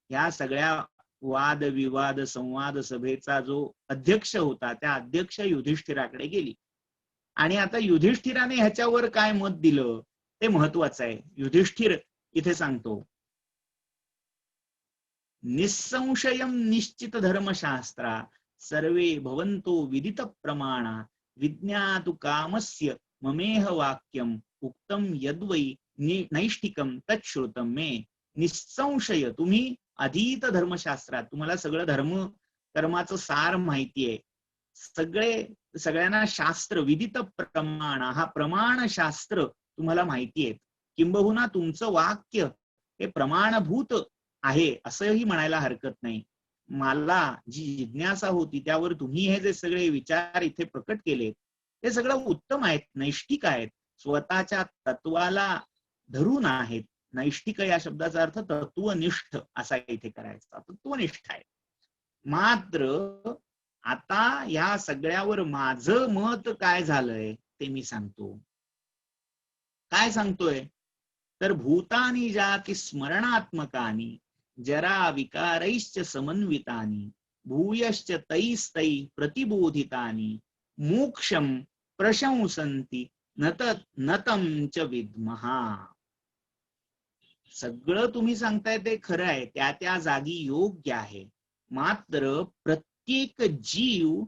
Speaker 1: ह्या सगळ्या वाद विवाद संवाद सभेचा जो अध्यक्ष होता त्या अध्यक्ष युधिष्ठिराकडे गेली. आणि आता युधिष्ठिराने ह्याच्यावर काय मत दिलं ते महत्वाचं आहे. युधिष्ठिर इथे सांगतो, निसंशयम निश्चित धर्मशास्त्रा सर्वे भवन्तो विदित प्रमाणा विज्ञातु कामस्य ममेह वाक्यम उक्तम यद्वै नैष्ठिकम तच्छ्रुतम मे. निसंशय तुम्ही अधीत धर्मशास्त्रात, तुम्हाला सगळं कर्माचं सार माहितीये, सगळ्यांना शास्त्र विदित प्रमाण, हा प्रमाण शास्त्र तुम्हाला माहिती आहे, किंबहुना तुमचं वाक्य हे प्रमाणभूत आहे असंही म्हणायला हरकत नाही. मला जी जिज्ञासा होती त्यावर तुम्ही हे जे सगळे विचार इथे प्रकट केलेत ते सगळं उत्तम आहेत, नैष्ठिक आहेत, स्वतःच्या तत्वाला धरून आहेत. नैष्ठिक या शब्दाचा अर्थ तत्वनिष्ठ असा इथे करायचा, तत्वनिष्ठ आहे. मात्र आता या सगळ्यावर माझं मत काय झालंय ते मी सांगतो. काय सांगतोय? तर भूतानी जाती स्मरणात्मकानी जरा विकारैश्च समन्वितानी भूयश्च तैस्तै प्रतिबोधितानी मोक्षम प्रशंसन्ति नतम च विद्महा. सगळं तुम्ही सांगताय ते खरं आहे, त्या त्या जागी योग्य आहे. मात्र प्रत्येक जीव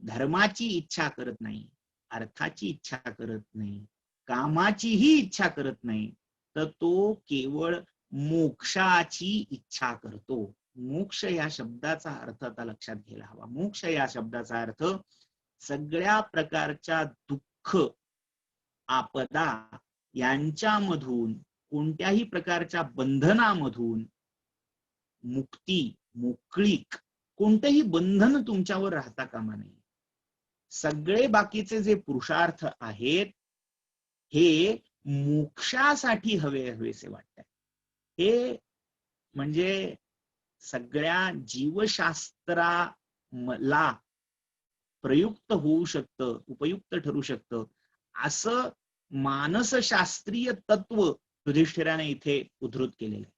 Speaker 1: धर्माची इच्छा करत नाही, अर्थाची इच्छा करत नाही, कामाचीही इच्छा करत नाही, तर तो केवळ मोक्षाची इच्छा करतो. मोक्ष या शब्दाचा अर्थ आता लक्षात घ्यायला हवा. मोक्ष या शब्दाचा अर्थ सगळ्या प्रकारच्या दुःख आपदा यांच्यामधून, कोणत्याही प्रकारच्या बंधनामधून मुक्ती, मोकळीक, कोणतेही बंधन तुमच्यावर राहता कामा नये. सगळे बाकीचे जे पुरुषार्थ आहेत हे मोक्षासाठी हवेसे वाटतात. हे म्हणजे सगळ्या जीवशास्त्राला प्रयुक्त होऊ शकतं, उपयुक्त ठरू शकतं असं मानसशास्त्रीय तत्व युधिष्ठिराने इथे उद्धृत केलेलं आहे.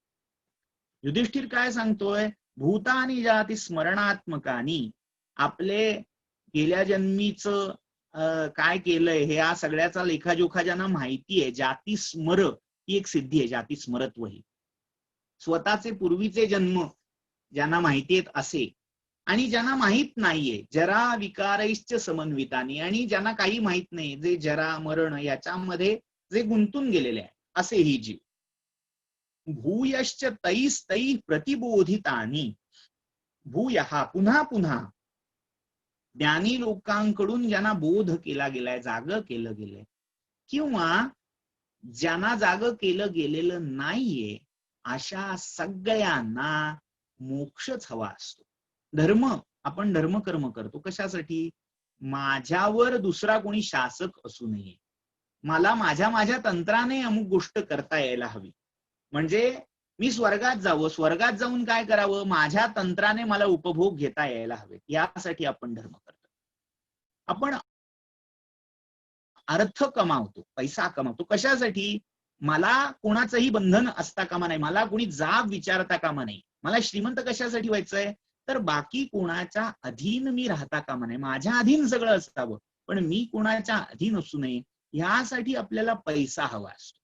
Speaker 1: युधिष्ठिर काय सांगतोय? भूतानी जाती स्मरणात्मकानी, आपले गेल्या जन्मीचं काय केलंय हे या सगळ्याचा लेखाजोखा ज्यांना माहिती आहे, जाती स्मर ही एक सिद्धी आहे, जाती स्मरत्व ही. स्वतःचे पूर्वीचे जन्म ज्यांना माहिती आहेत असे, आणि ज्यांना माहित नाहीये जरा विकारैश्च समन्वितानी, आणि ज्यांना काही माहित नाही, जे जरा मरण याच्यामध्ये जे गुंतून गेलेले आहे असे ही जीव. भूयश्च तैस्तै प्रतिबोधितानी, भूयः पुन्हा पुन्हा ज्ञानी लोकांकडून ज्यांना बोध केला गेलाय, जाग केलं गेलंय, किंवा ज्यांना जाग केलं गेलेलं नाहीये अशा सगळ्यांना मोक्षच हवा असतो. धर्म, आपण धर्मकर्म करतो कशासाठी? माझ्यावर दुसरा कोणी शासक असू नये, मला माझ्या तंत्राने अमुक गोष्ट करता यायला हवी. म्हणजे मी स्वर्गात जावं, स्वर्गात जाऊन काय करावं? माझ्या तंत्राने मला उपभोग घेता यायला हवे, यासाठी आपण धर्म करतो. आपण अर्थ कमावतो, पैसा कमावतो कशासाठी? मला कोणाचंही बंधन असता कामा नाही, मला कोणी जाब विचारता कामा नाही. मला श्रीमंत कशासाठी व्हायचंय? तर बाकी कोणाच्या अधीन मी राहता कामा नाही, माझ्या अधीन सगळं असावं, पण मी कोणाच्या अधीन असू नये, यासाठी आपल्याला पैसा हवा असतो.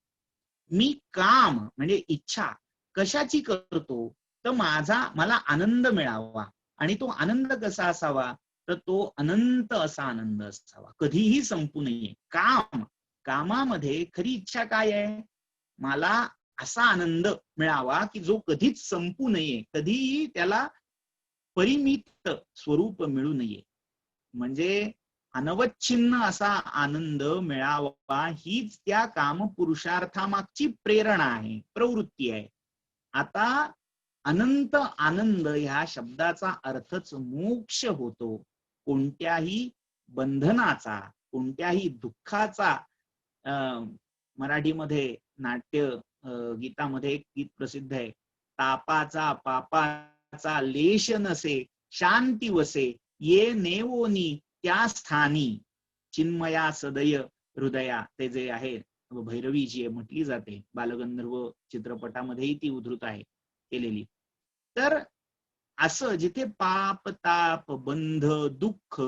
Speaker 1: मी काम म्हणजे इच्छा कशाची करतो? तर मला आनंद मिळावा, आणि तो आनंद कसा असावा? तर तो अनंत असा आनंद असावा, कधीही संपू नये. कामामध्ये खरी इच्छा काय आहे? मला असा आनंद मिळावा की जो कधीच संपू नये, कधीही त्याला परिमित स्वरूप मिळू नये, म्हणजे अनवच्छिन्न असा आनंद मिळावा, हीच त्या कामपुरुषार्थामागची प्रेरणा आहे, प्रवृत्ती आहे. आता अनंत आनंद ह्या शब्दाचा अर्थच मोक्ष होतो. कोणत्याही बंधनाचा, कोणत्याही दुःखाचा, मराठीमध्ये नाट्य गीतामध्ये एक गीत प्रसिद्ध आहे, तापाचा पापाचा लेश नसे, शांती वसे, ये नेवोनी त्या स्थानी, चिन्मया सदय हृदया. ते जे आहे भैरवी जी म्हटली जाते बालगंधर्व चित्रपटामध्येही ती उद्धृत आहे केलेली. तर असं जिथे पाप, ताप, बंध, दुःख,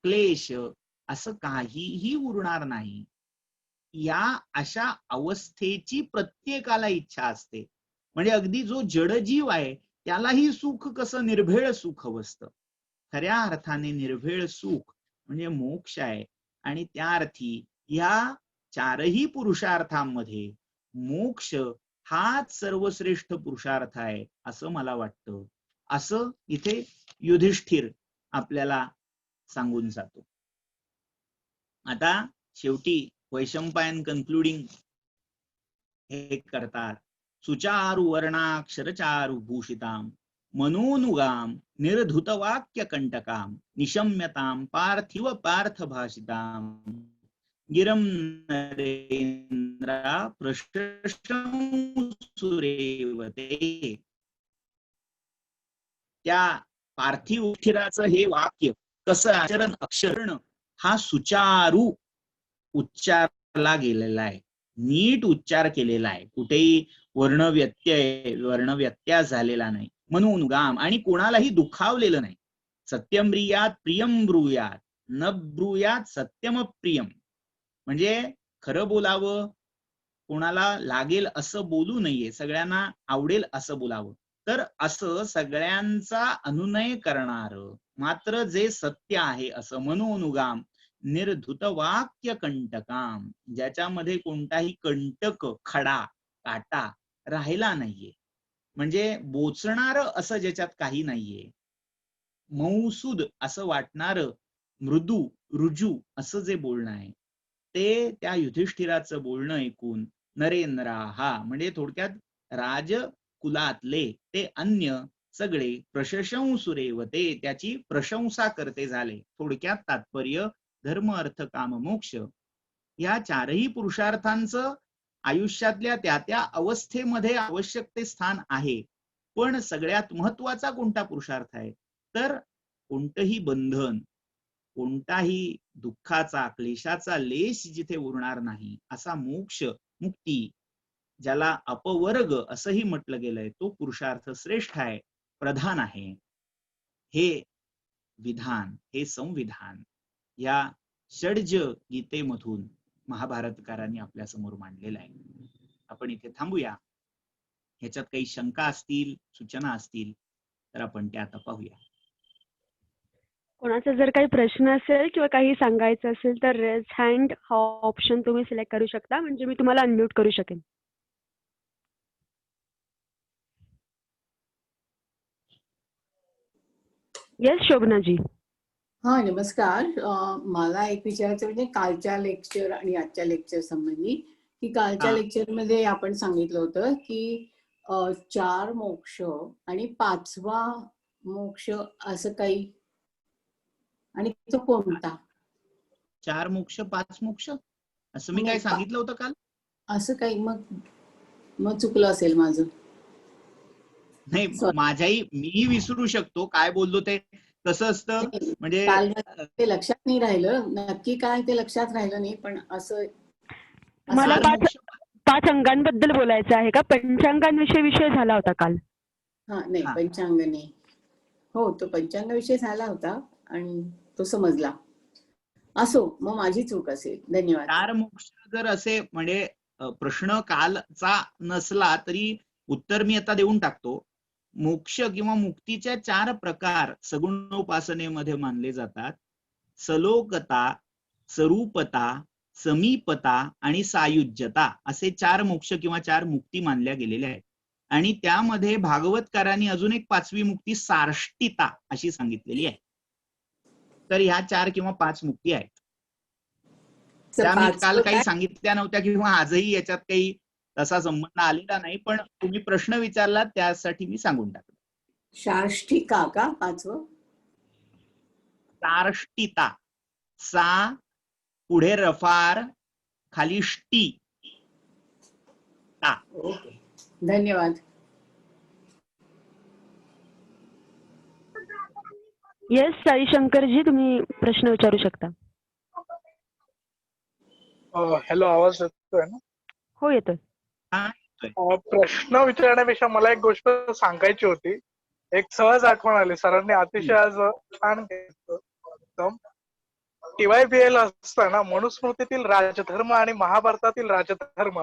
Speaker 1: क्लेश असं काहीही उरणार नाही, या अशा अवस्थेची प्रत्येकाला इच्छा असते. म्हणजे अगदी जो जडजीव आहे त्यालाही सुख कसं निर्भेळ सुख हवं असतं. खऱ्या अर्थाने निर्भेळ सुख म्हणजे मोक्ष आहे, आणि त्या अर्थी या चारही पुरुषार्थांमध्ये मोक्ष हाच सर्वश्रेष्ठ पुरुषार्थ आहे असं मला वाटतं. असं इथे युधिष्ठिर आपल्याला सांगून जातो. आता शेवटी वैशंपायन कन्क्लुडिंग हे करतात, सुचारु वर्णाक्षरचारु भूषिताम मनोनुगाम निर्धुतवाक्य कंटकाम निशम्यताम पार्थिव पार्थ भाषिताम गिरम नरेंद्रा प्रशंसुरेवते. त्या पार्थिव उठिराचं हे वाक्य कसं आचरण अक्षरण हा सुचारू उच्चारला गेलेला आहे, नीट उच्चार केलेला आहे, कुठेही वर्णव्यत्यास झालेला नाही. मनोनुगाम, आणि कोणालाही दुखावलेलं नाही. सत्यम ब्रूयात प्रियम ब्रूयात न ब्रूयात सत्यम प्रियम, म्हणजे खरं बोलावं, कोणाला लागेल असं बोलू नये, सगळ्यांना आवडेल असं बोलावं. तर असं सगळ्यांचा अनुनय करणार, मात्र जे सत्य आहे असं मनोनुगाम निर्धुत वाक्य कंटकाम, ज्याच्यामध्ये कोणताही कंटक, खडा, काटा राहिला नाहीये, म्हणजे बोचणार असं ज्याच्यात काही नाहीये, मौसूद असं वाटणार, मृदू रुजू असं जे बोलणं आहे ते त्या युधिष्ठिराचं बोलणं ऐकून नरेंद्रा हा म्हणजे थोडक्यात राजकुलातले ते अन्य सगळे प्रशंसुरेव ते त्याची प्रशंसा करते झाले. थोडक्यात तात्पर्य धर्म अर्थ काम मोक्ष या चारही पुरुषार्थांचं आयुष्यातल्या त्या त्या अवस्थेमध्ये आवश्यक ते स्थान आहे. पण सगळ्यात महत्वाचा कोणता पुरुषार्थ आहे तर कोणतंही बंधन, कोणताही दुःखाचा क्लेशाचा लेश जिथे उरणार नाही असा मोक्ष, मुक्ती, ज्याला अपवर्ग असंही म्हटलं गेलंय, तो पुरुषार्थ श्रेष्ठ आहे, प्रधान आहे. हे विधान, हे संविधान या षड्ज गीतेमधून महाभारतकारांनी आपल्या समोर मांडलेलं आहे. आपण इथे थांबूया. ह्याच्यात काही शंका असतील, सूचना असतील तर आपण त्या आता पाहूया.
Speaker 2: कोणाचा जर काही प्रश्न असेल किंवा काही सांगायचं असेल तर रेज हँड हा ऑप्शन तुम्ही सिलेक्ट करू शकता, म्हणजे मी तुम्हाला अनम्यूट करू शकेन. येस शोभनाजी.
Speaker 3: हा नमस्कार. मला एक विचारायचं म्हणजे कालच्या लेक्चर आणि आजच्या लेक्चर संबंधी की कालच्या लेक्चरमध्ये आपण सांगितलं होतं की 4 मोक्ष आणि 5वा मोक्ष असं काही, आणि तो कोणता?
Speaker 1: 4 मोक्ष 5 मोक्ष असं मी काय सांगितलं होतं काल?
Speaker 3: असं काही मग चुकलं असेल माझं.
Speaker 1: नाही, माझ्याही मी विसरू शकतो काय बोललो ते. कसं असतं म्हणजे
Speaker 3: ते लक्षात नाही राहिलं, नक्की काय ते लक्षात राहिलं नाही, पण असं
Speaker 2: मला 5 अंगांबद्दल बोलायचं आहे का? पंचांगांविषयी विषय झाला होता काल.
Speaker 3: हा नाही, पंचांग नाही. हो, तो पंचांग विषय झाला होता आणि तो समजला. असो, मग माझी चूक असेल. धन्यवाद.
Speaker 1: 4 मोक्ष जर असे म्हणजे प्रश्न कालचा नसला तरी उत्तर मी आता देऊन टाकतो. मोक्ष किंवा मुक्तीच्या 4 प्रकार सगुणोपासनेमध्ये मानले जातात. सलोकता, स्वरूपता, समीपता आणि सायुज्यता असे 4 मोक्ष किंवा 4 मुक्ती मानल्या गेलेल्या आहेत. आणि त्यामध्ये भागवतकारांनी अजून एक 5वी मुक्ती सार्ष्टिता अशी सांगितलेली आहे. तर ह्या 4 किंवा 5 मुक्ती आहेत. त्या मी काल काही सांगितल्या नव्हत्या किंवा आजही याच्यात काही तसा संबंध आलेला नाही, पण तुम्ही प्रश्न विचारला त्यासाठी मी सांगून टाकलं.
Speaker 3: सार्ष्टिका का 5वं?
Speaker 1: सार्ष्टिता, सा पुढे रफार खाली ष्टी ता.
Speaker 3: ओके, धन्यवाद.
Speaker 2: येस साई शंकरजी, तुम्ही प्रश्न विचारू शकता.
Speaker 4: हॅलो, आवाज येतोय ना?
Speaker 2: हो येतोय.
Speaker 4: प्रश्न विचारण्यापेक्षा मला एक गोष्ट सांगायची होती. एक सहज आठवण आली. सरांनी अतिशय आज छान एकदम TYBL असताना मनुस्मृतीतील राजधर्म आणि महाभारतातील राजधर्म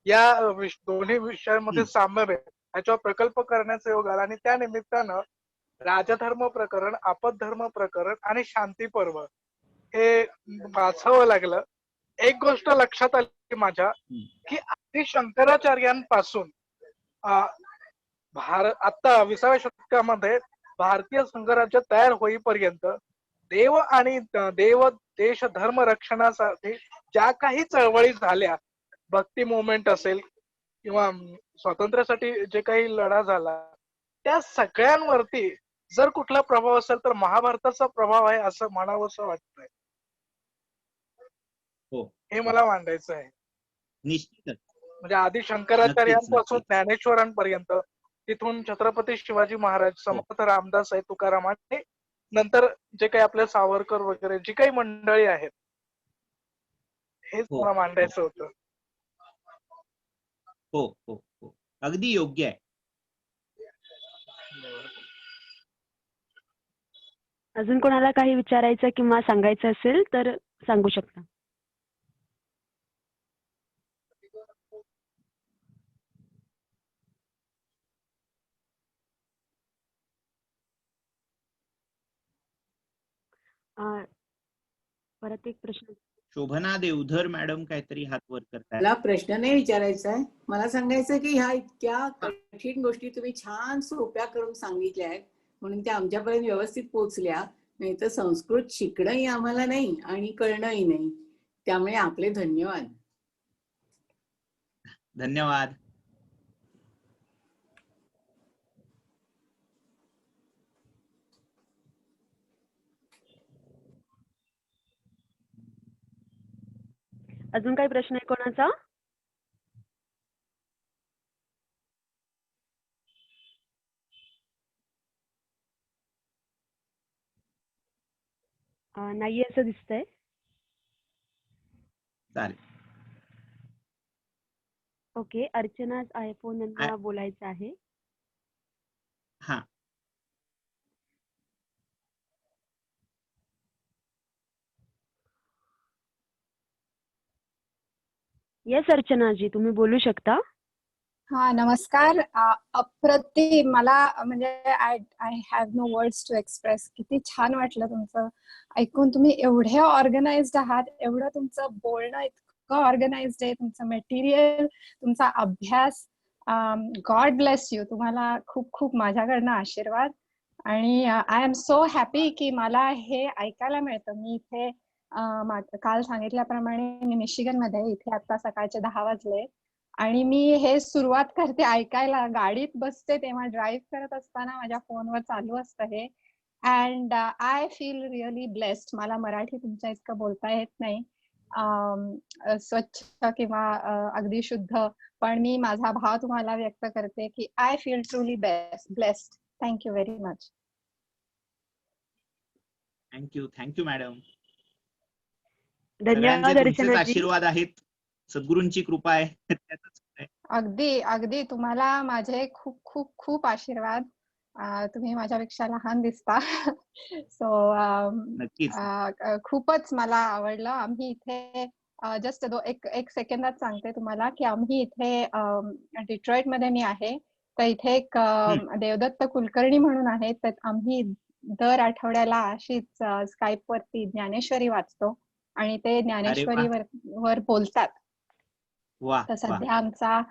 Speaker 4: या दोन्ही विषयांमध्ये साम्य याच्यावर प्रकल्प करण्याचा योग आला आणि त्या निमित्तानं राजधर्म प्रकरण, आपद्धर्म प्रकरण आणि शांती पर्व हे वाचावं लागलं. एक गोष्ट लक्षात आली माझ्या की आधी शंकराचार्यांपासून आता 20व्या शतकामध्ये भारतीय संघराज्य तयार होईपर्यंत देव आणि देश धर्म रक्षणासाठी ज्या काही चळवळी झाल्या, भक्ती मुवमेंट असेल किंवा स्वातंत्र्यासाठी जे काही लढा झाला, त्या सगळ्यांवरती जर कुठला प्रभाव असेल तर महाभारताचा प्रभाव आहे असं म्हणावंसं वाटतंय. हे मला मांडायचं आहे.
Speaker 1: निश्चितच.
Speaker 4: म्हणजे आधी शंकराचार्यांपासून ज्ञानेश्वरांपर्यंत, तिथून छत्रपती शिवाजी महाराज, समर्थ रामदास आहे, तुकाराम, आणि नंतर जे काही आपले सावरकर वगैरे जी काही मंडळी आहेत, हेच मला मांडायचं होतं.
Speaker 1: हो हो हो, अगदी योग्य आहे.
Speaker 2: अजून कोणाला काही विचारायचं किंवा सांगायचं असेल तर सांगू शकता. परत एक प्रश्न.
Speaker 1: शोभना देवधर मॅडम काहीतरी हात वर करताय.
Speaker 3: मला प्रश्न नाही विचारायचा आहे, मला सांगायचं की ह्या इतक्या कठीण गोष्टी तुम्ही छान सोप्या करून सांगितल्या आहेत म्हणून त्या आमच्यापर्यंत व्यवस्थित पोहोचल्या. नाही तर संस्कृत शिकणंही आम्हाला नाही आणि कळणंही नाही. त्यामुळे आपले धन्यवाद.
Speaker 1: धन्यवाद.
Speaker 2: अजून काही प्रश्न आहे कोणाचा? नाहीये असं दिसतंय.
Speaker 1: चालेल.
Speaker 2: ओके, अर्चना आयफोन यांना बोलायचं आहे.
Speaker 1: हा,
Speaker 2: येस अर्चनाजी, तुम्ही बोलू शकता.
Speaker 5: हा नमस्कार. अप्रतिम. मला म्हणजे I have no words to express. किती छान वाटलं तुमचं ऐकून. तुम्ही एवढे ऑर्गनाइज्ड आहात, एवढं तुमचं बोलणं इतकं ऑर्गनाइज्ड आहे, तुमचं मटेरियल, तुमचा अभ्यास. God bless you. तुम्हाला खूप खूप माझ्याकडनं आशीर्वाद. आणि आय एम सो हॅपी की मला हे ऐकायला मिळतं. मी इथे काल सांगितल्याप्रमाणे मी मिशिगन मध्ये, इथे आता सकाळचे 10 वाजले आणि मी हे सुरुवात करते ऐकायला. गाडीत बसते तेव्हा, ड्राईव्ह करत असताना माझ्या फोनवर चालू असतं हे. And I feel really blessed. मला मराठी तुमच्या इतकं बोलता येत नाही स्वच्छ किंवा अगदी शुद्ध, पण मी माझा भाव तुम्हाला व्यक्त करते की I feel truly blessed. Thank you very much.
Speaker 1: Thank you madam.
Speaker 2: धन्यवाद
Speaker 1: सगळ्यांचे तुमचेच
Speaker 2: अर्चनाजी.
Speaker 1: आशीर्वाद आहेत, सद्गुरूंची कृपा आहे. त्यातच आहे.
Speaker 5: अगदी अगदी तुम्हाला माझे खूप खूप खूप आशीर्वाद. तुम्ही माझ्यापेक्षा लहान दिसता. सो
Speaker 1: नक्कीच.
Speaker 5: खूपच मला आवडलं. आम्ही इथे जस्ट एक सेकंदात सांगते तुम्हाला की आम्ही इथे डिट्रॉइट मध्ये मी आहे, तर इथे एक देवदत्त कुलकर्णी म्हणून आहेत, तर आम्ही दर आठवड्याला अशीच स्काईप वरती ज्ञानेश्वरी वाचतो आणि ते ज्ञानेश्वरी वर बोलतात.
Speaker 1: वा,
Speaker 5: तर सध्या आमचा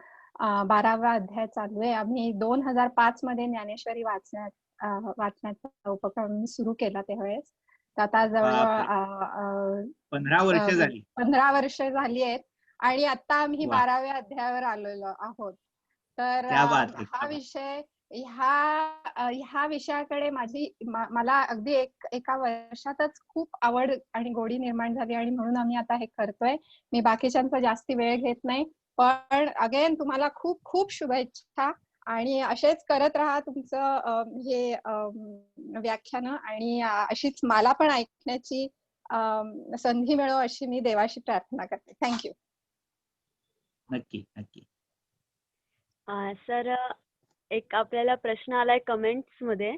Speaker 5: 12वा अध्याय चालू आहे. आम्ही 2005 मध्ये ज्ञानेश्वरी वाचण्याचा उपक्रम सुरू केला त्यावेळेस. तर आता जवळजवळ
Speaker 1: 15 वर्ष झाली.
Speaker 5: 15 वर्ष झाली आहेत आणि आता आम्ही 12व्या अध्यायावर आलेलो आहोत. तर हा विषय, ह्या विषयाकडे मला अगदी एका वर्षातच खूप आवड आणि गोडी निर्माण झाली आणि म्हणून आम्ही आता हे करतोय. मी बाकीच्यांचा जास्ती वेळ घेत नाही, पण अगेन तुम्हाला खूप खूप शुभेच्छा आणि असेच करत राहा तुमचं हे व्याख्यान आणि अशीच मला पण ऐकण्याची संधी मिळो अशी मी देवाशी प्रार्थना करते. थँक्यू.
Speaker 1: नक्की नक्की.
Speaker 2: सर, एक आपल्याला प्रश्न आलाय कमेंट्स मध्ये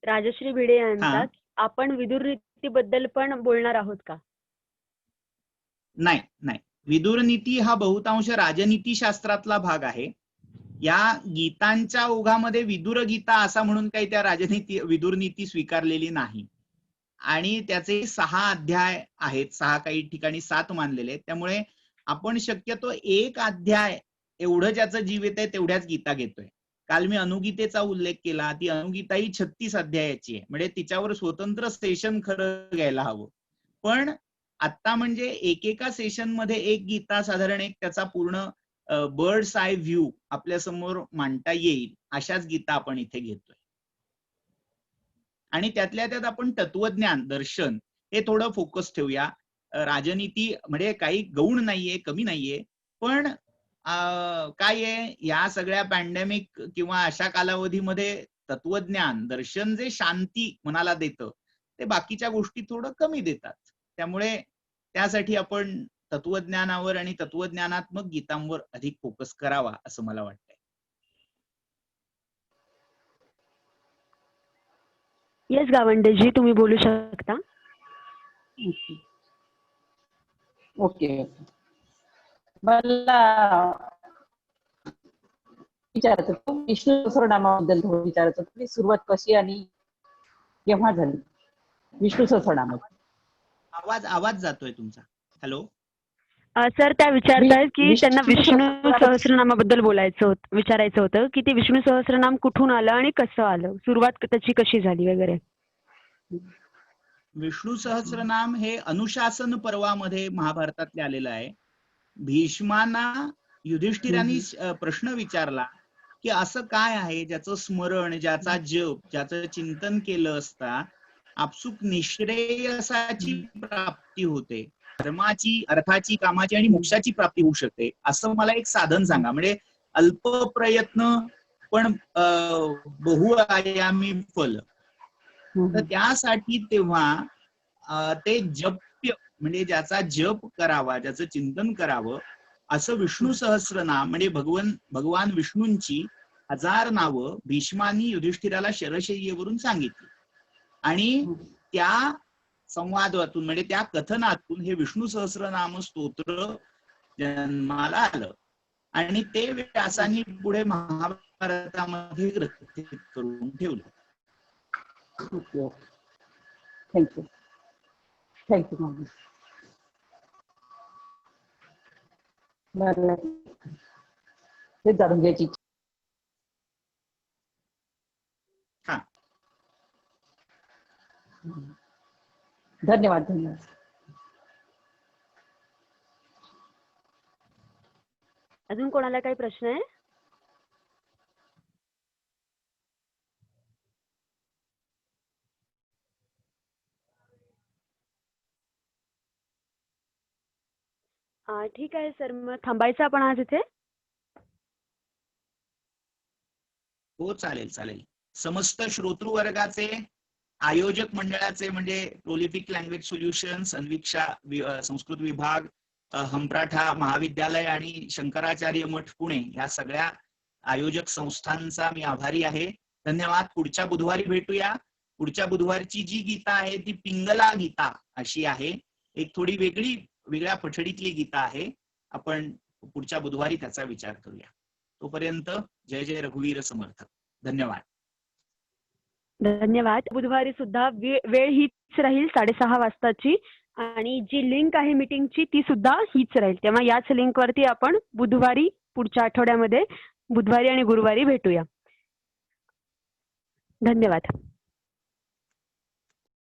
Speaker 2: राजश्री भिडे यांचा, आपण विदुर नीतीबद्दल पण बोलणार आहोत का?
Speaker 1: नाही नाही, विदुर नीती हा बहुतांश राजनीती शास्त्रातला भाग आहे. या गीतांच्या ओघामध्ये विदुर गीता असा म्हणून काही त्या विदुर नीती स्वीकारलेली नाही आणि त्याचे 6 अध्याय आहेत, 6 काही ठिकाणी 7 मानलेले आहेत. त्यामुळे आपण शक्यतो एक अध्याय एवढं ज्याचं जीवित आहे तेवढ्याच गीता घेतोय. काल मी अनुगीतेचा उल्लेख केला, ती अनुगीता ही 36 अध्यायाची आहे, म्हणजे तिच्यावर स्वतंत्र सेशन खरं घ्यायला हवं. पण आता म्हणजे एकेका सेशन मध्ये एक गीता साधारण एक त्याचा पूर्ण बर्ड्स आय व्ह्यू आपल्या समोर मांडता येईल अशाच गीता आपण इथे घेतोय. आणि त्यातल्या त्यात आपण तत्वज्ञान, दर्शन हे थोडं फोकस ठेवूया. राजनीती म्हणजे काही गौण नाहीये, कमी नाहीये, पण काय आहे, या सगळ्या पॅन्डेमिक किंवा अशा कालावधीमध्ये तत्वज्ञान, दर्शन जे शांती मनाला देतं ते बाकीच्या गोष्टी थोडं कमी देतात. त्यामुळे त्यासाठी आपण तत्वज्ञानावर आणि तत्वज्ञानात्मक गीतांवर अधिक फोकस करावा असं मला वाटतंय.
Speaker 2: येस गावंडेजी, तुम्ही बोलू शकता.
Speaker 6: ओके. मला विचारायचं होतं, विष्णू सहस्रनामाबद्दल थोडं विचारायचं होतं. सुरुवात कशी आणि केव्हा झाली विष्णू सहस्रनाम?
Speaker 1: आवाज जातोय तुमचा. हॅलो
Speaker 2: सर, त्या विचारतायत की त्यांना विष्णू सहस्रनामाबद्दल विचारायचं होतं की ते विष्णू सहस्रनाम कुठून आलं आणि कसं आलं, सुरुवात त्याची कशी झाली वगैरे.
Speaker 1: विष्णू सहस्रनाम हे अनुशासन पर्वामध्ये महाभारतातले आलेलं आहे. भीष्मांना युधिष्ठिरांनी प्रश्न विचारला की असं काय आहे ज्याचं स्मरण, ज्याचा जप, ज्याचं चिंतन केलं असता आपसुक निःश्रेयसाची प्राप्ती होते, धर्माची, अर्थाची, कामाची आणि मोक्षाची प्राप्ती होऊ शकते, असं मला एक साधन सांगा. म्हणजे अल्प प्रयत्न पण बहुआयामी फल. तर त्यासाठी तेव्हा ते जप्य म्हणजे ज्याचा जप करावा, ज्याचं चिंतन करावं, असं विष्णू सहस्रनाम म्हणजे भगवान विष्णूंची 1000 नावं भीष्मांनी युधिष्ठिराला शरशय्येवरून सांगितली. आणि त्या संवादातून म्हणजे त्या कथनातून हे विष्णू सहस्रनाम स्तोत्र जन्माला आलं आणि ते व्यासांनी पुढे महाभारतामध्ये ग्रंथित करून ठेवलं.
Speaker 6: थँक्यू. Thank you ma'am. मला हे जाणून घ्यायची इच्छा.
Speaker 1: हा,
Speaker 6: धन्यवाद. धन्यवाद.
Speaker 2: अजून कोणाला काही प्रश्न आहे? ठीक आहे सर, मग थांबायचं आपण आज इथे.
Speaker 1: हो चालेल चालेल. समस्त श्रोतृवर्गाचे आयोजक मंडळाचे म्हणजे प्रोलिफिक लँग्वेज सोल्युशन्स, अन्वीक्षा संस्कृत विभाग, हमप्राठा महाविद्यालय आणि शंकराचार्य मठ पुणे या सगळ्या आयोजक संस्थांचा मी आभारी आहे. धन्यवाद. पुढच्या बुधवारी भेटूया. पुढच्या बुधवारची जी गीता आहे ती पिंगला गीता अशी आहे. एक थोडी वेगळ्या पठडीतली गीता आहे. आपण पुढच्या बुधवारी त्याचा विचार करूया. तोपर्यंत जय जय रघुवीर समर्थ. धन्यवाद.
Speaker 2: धन्यवाद. बुधवारी सुद्धा वेळ हीच राहील 6:30 वाजताची आणि जी लिंक आहे मीटिंगची ती सुद्धा हीच राहील. तेव्हा याच लिंक वरती आपण बुधवारी पुढच्या आठवड्यामध्ये बुधवारी आणि गुरुवारी भेटूया. धन्यवाद.